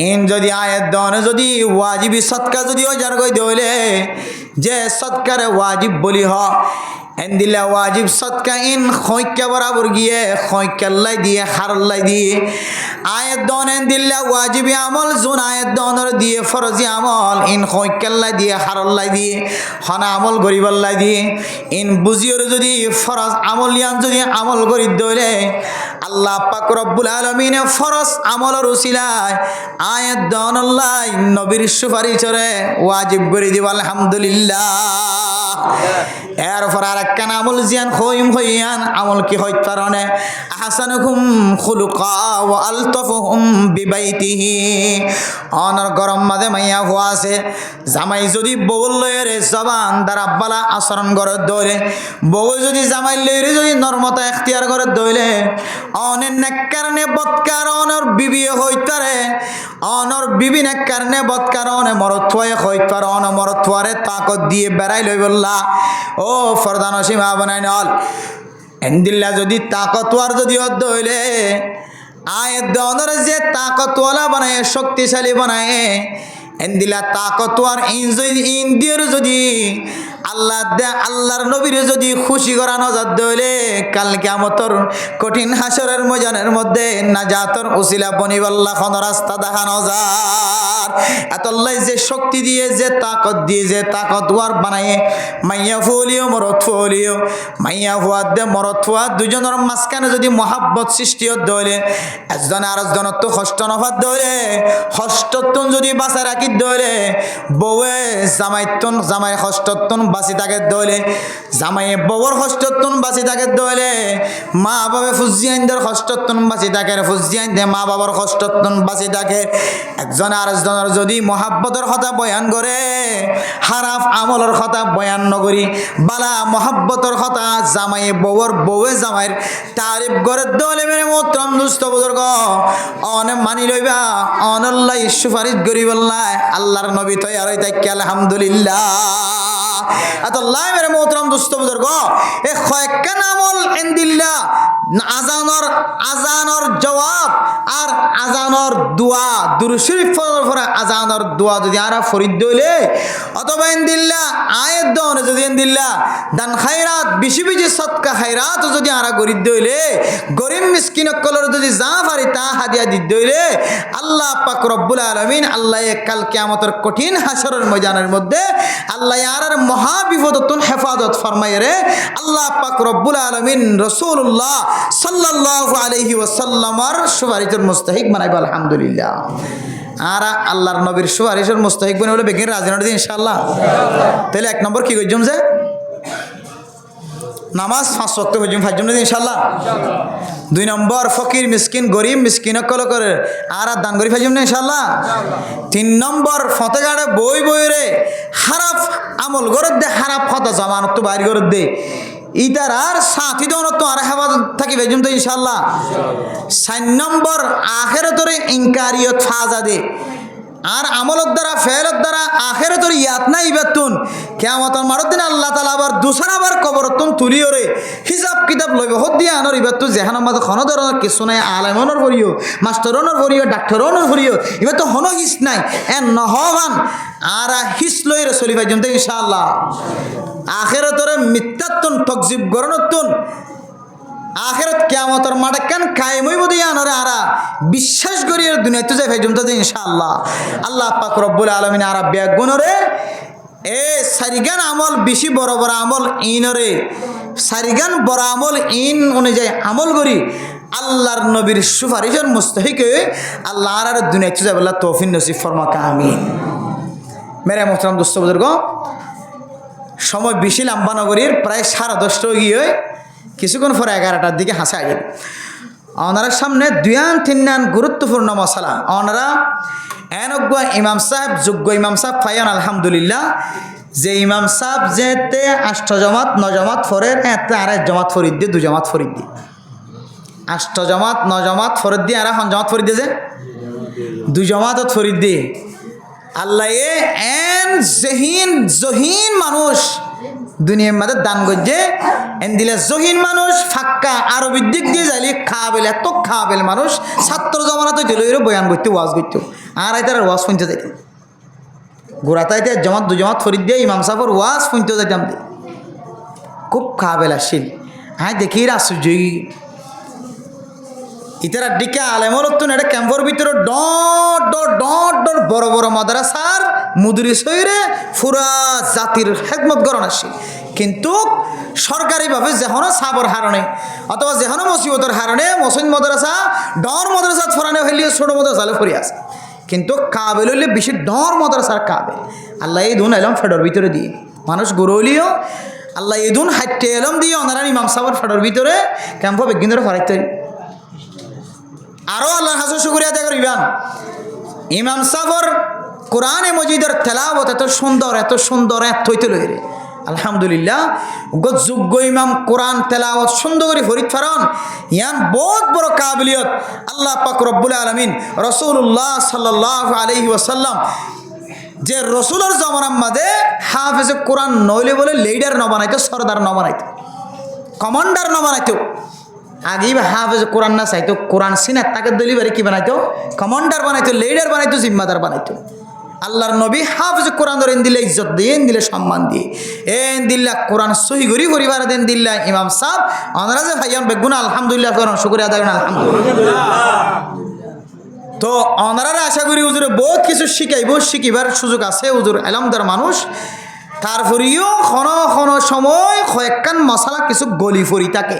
Speaker 1: ইন যদি আয়াত দনে যদি ওয়াজিবি সৎকা যদি ওজার কই দইলে যে সৎকারে ওয়াজিব বলি হ এন দিলা ওয়াজিব সৎকা ইন খৈক্কা বরাবর গিয়ে খৈক্কাল্লাই দিয়ে হারল্লাই দিয়ে আয়াত দন এন দিলা ওয়াজিবি আমল জোন আয়াত দনর দিয়ে ফরজি আমল ইন খৈক্কাল্লাই দিয়ে হারল্লাই দিয়ে হনা আমল গরিবাল্লাই দিয়ে ইন বুঝিওর যদি ফরজ আমল ইয়ান যদি আমল করি দইলে আল্লাহ পাক রব্বুল আলামিনে ফরজ আমলের উসিলায় আয়াত দনল্লাই নবীর সুপারিশরে ওয়াজিব করে দিব আলহামদুলিল্লাহ। এরপর আর একটা আমল জিয়ান হইম হইয়ান আমল কি হইত পারনে আহসানুকুম খুলুকা ওয়া আলতাফুহুম বিবাইতিহি। অনর গরম মাঝে মাইয়া হওয়া আছে জামাই যদি বউল লয়েরে জবান দ্বারা বালা আচরণ করে দৌড়ে বউ যদি জামাই লয়েরে যদি নর্মতা এখতিয়ার করে দৌড়ে অনের নেককারণে বৎকার অনর বিবি হইতারে অনর বিবি নেককারণে বৎকার অনে মরথুয়ে হইতার অন মরথুয়ারে তাকত দিয়ে বেড়াই লই বললা ও ফরদান সীমা বানাই নল এন্দিল্লা যদি তাকতওয়ার যদি অর্ধ হইলে আয়ের দনর যে তাকতওয়ালা বানায় শক্তিশালী বানায় এন্দিলা তাকতওয়ার ইন্দিয়র যদি আল্লাহ দে আল্লাহর নবীর যদি খুশি করা নজর দইলে কাল কিয়ামতর কঠিন হাসরের ময়দানের মধ্যে নাজাতর উসিলা বনিবাল্লাহ কোন রাস্তা দেখানো যায়। এতল্লাই যে শক্তি দিয়ে যে তাকত দিয়ে যে তাকতওয়ার বানায় মাইয়া ফুলিও মরত ফুলিও মাইয়া ফুয়াদ দে মরত ফুয়াদ দুজনের মাঝখানে যদি মহাব্বত সৃষ্টি দইলে একজনে আরেকজনের তো হস্ত নফাত দইলে হস্তত্তন যদি বাঁচা রাখি দইলে বউয়ে জামাইতন জামাই হস্তত্তন বাঁচি থাকে দইলে জামাইয়ে বউর হস্তত্তন বাঁচি থাকে দইলে মা বাবা ফুজিয়াইনদের হস্তত্তন বাঁচি থাকে ফুজিয়াইন দে মা বাবার হস্তত্তন বাঁচি থাকে একজনে আরেকজনের যদি মহাব্বতের কথা বয়ান করে হারাফ আমলের কথা বয়ান নগরী বালা মহাব্বতের কথা জামাইয়ে বউর বউয়ে জামাইয়ের তারিফ করে দইলে মেরে মোহতরম দুস্থ বুজুর্গ অনে মানি লইবা অনল্লাই সুপারিশ গরিবল্লাহ আল্লাহর নবী তো আর তাই আলহামদুলিল্লাহ। আল্লাহ মেরে মোহতরম দুস্থ বুজুর্গ এ কয়েকটা আমল ইনদিল্লাহ আজানর জবাব আর আজানর দোয়া দুরূদ শরীফ পড়ে আজানর দোয়া যদি আরা ফরিদ দইলে অথবা ইনদিল্লাহ আয়াত দনে যদি ইনদিল্লাহ দান খায়রাত বেশি বেশি সদকা খায়রাত যদি আরা গরিব দইলে গরিব মিসকিন কলর যদি যা পারি তা হাদিয়া দি দইলে আল্লাহ পাক রব্বুল আলামিন আল্লাহ কাল কিয়ামতের কঠিন হাসরের ময়দানের মধ্যে আল্লাহ আর মহা বিপদতন হেফাজত ফরমায় রে আল্লাহ পাক রব্বুল আলামিন রাসূলুল্লাহ সাল্লাল্লাহু আলাইহি ওয়াসাল্লামের সুপারিশের মুস্তাহিক বানাইব আলহামদুলিল্লাহ। আর আল্লাহর নবীর সুপারিশের মুস্তাহিক বনে বলে বেগিন রাজি নড়ি ইনশাআল্লাহ। তাহলে এক নম্বর কি কইজম যে নামাজ 5 ওয়াক্ত হইজম ফাজম না ইনশাআল্লাহ। 2 নম্বর ফকির মিসকিন গরিব মিসকিন কল করে আর দান করি ফাজম না ইনশাআল্লাহ। 3 নম্বর ফতেগাড়ে বই বইরে হারাফ আমল গরদ দে হারাফ কথা জামানত তো বাইর গরদ দে ইতার আর সাথী দনত আর হেফাজত থাকি বেজম তো ইনশাআল্লাহ। 4 নম্বর আখিরাতরে ইনকারিয়ত ফাজা দে আর আমলত দ্বারা ফেলত দ্বারা আখিরাতর ইয়াত না ইবাতুন কিয়ামতের মারত দিন আল্লাহ তাআলা আবার দুসরাবার কবরতন তুলিওরে হিসাব কিতাব লইব হদ দিয়া আনর ইবাতু জাহান্নাম মাঝে কোনো ধরনের কিছু নাই আলেমনর করিও মাস্টারনর করিও ডাক্তারনর করিও ইবা তো হনো হিস নাই এন নহবান আর হিস লইরে চলি পাইজম তো ইনশাআল্লাহ। আখিরাতরে মিত্তাতুন তকজিব গরনতুন আখিরাত কিয়ামতের মাঠে কেন কায়েম হইব দিয়া আনরে আরা বিশ্বাস করি আর দুনিয়াতে যাই ফাইজম তো ইনশাআল্লাহ। আল্লাহ পাক রব্বুল আলামিন আরা বেগুনরে এ সারিগান আমল বেশি বড় বড় আমল ইনরে সারিগান বড় আমল ইন অনুযায়ী আমল করি আল্লাহর নবীর সুপারিশের মুস্তাহিকে আল্লাহ আর দুনিয়াতে যাই বলা তৌফিক নসিব ফরমাকা আমিন। মেরে মোহতরম দোস্ত বুজুর্গ সময় বেশি লম্বা নগরীর প্রায় 10:30 গিয়ে কিছুক্ষণ পরে 11টার দিকে হাসে আগে ওনারা সামনে 2-3 গুরুত্বপূর্ণ মশলা ওনারা এনজ্ঞ ইমাম সাহেব যোগ্য ইমাম সাহেব ফাইয়ান আলহামদুলিল্লাহ যে ইমাম সাহেব যেতে 8 জমাত 9 জমাত ফরের এতে আর 1 জমাত ফরিদ দিয়ে 2 জমাত ফরিদ দিয়ে 8 জমাত 9 জমাত ফরিদ দিয়ে আর 1 জমাত ফরিদ দিয়ে যে 2 জমাতত ফরিদ দিয়ে আল্লাহ এন জহিন মানুষ দুনিয়ার মাঝে দান করছে এন দিলে জহিন মানুষ ফাক্কা আরবির দিক দিয়ে যাইলে খাবেল এত খাবেল মানুষ ছাত্র জমানাতে দিল এর বয়ান করতে ওয়াজ করতে আর আইতার ওয়াজ শুনতে যাইতাম গোড়াতাইতে জমাত দু জমাত ফরিদ দিয়ে ইমাম সাফর ওয়াজ শুনতে যাইতাম দি খুব খাবেল আসছিল হ্যাঁ দেখি আশ্চর্য ইতারা দিকে আলেমর তো এটা ক্যাম্পর ভিতরে ডট ডট ডট ডট বড় বড় মাদ্রাসার মুদরিস হইরে পুরা জাতির খেদমত গরণ আসে কিন্তু সরকারিভাবে যেহনো সাবর হারণে অথবা যেহনো মুসিবতের হারণে মসজিদ মাদ্রাসা ডর মাদ্রাসা ফরানে হইলে ছোট মাদ্রাসা ফরি আছে কিন্তু কাবেল হইলে বেশি ডর মাদ্রাসার কাবেল আল্লাহ এই ধুন এলাম ফেডর ভিতরে দিয়ে মানুষ গরলিও আল্লাহ এই ধুন হাইটে এলাম দিয়ে ওনারা ইমাম সাবর ফেডর ভিতরে ক্যাম্প বিজ্ঞান ধরে ফরাইতে আরও আল্লাহর হাজর শুকরিয়া আদায় করিবান ইমাম সাফর কোরআনে মজিদের তেলাওয়াত এত সুন্দর এত হইতে লইরে আলহামদুলিল্লাহ যোগ্য ইমাম কোরআন তেলাওয়াত সুন্দর করে ফরিদ ফারন ইয়ান বহুত বড় কাবিলিয়ত আল্লাহ পাক রব্বুল আলামিন রাসূলুল্লাহ সাল্লাল্লাহু আলাইহি ওয়াসাল্লাম যে রসুলের জমানার মাঝে হাফেজে কোরআন নইলে বলে লিডার ন বানাইতো সরদার ন বানাইতো কমান্ডার ন বানাইতো আগেই হাফেজ কোরআন না চাইতো কোরআন সিনার তাকে ডেলিভারি কি বানাইতো কমান্ডার বানাইতো লিডার বানাইতো জিম্মাদার বানাইতো আল্লাহর নবী হাফেজ কোরআন ধরেন দিলে ইজ্জত দিয়ে এন দিলে সম্মান দিয়ে এন দিল্লা কোরআন সহি গরি পরিবার দেন দিল্লা ইমাম সাহেব ওনারা যে ভাইয়ান বেগুনা আলহামদুলিল্লাহ করেন শুকরিয়া আদায় করেন আলহামদুলিল্লাহ তো ওনারা আশা করি হুজুরে বহুত কিছু শিখিবার সুযোগ আছে হুজুর এলামদার মানুষ তারপরেও কোনো সময় কয়েকখান মশালা কিছু গলি ফরি থাকে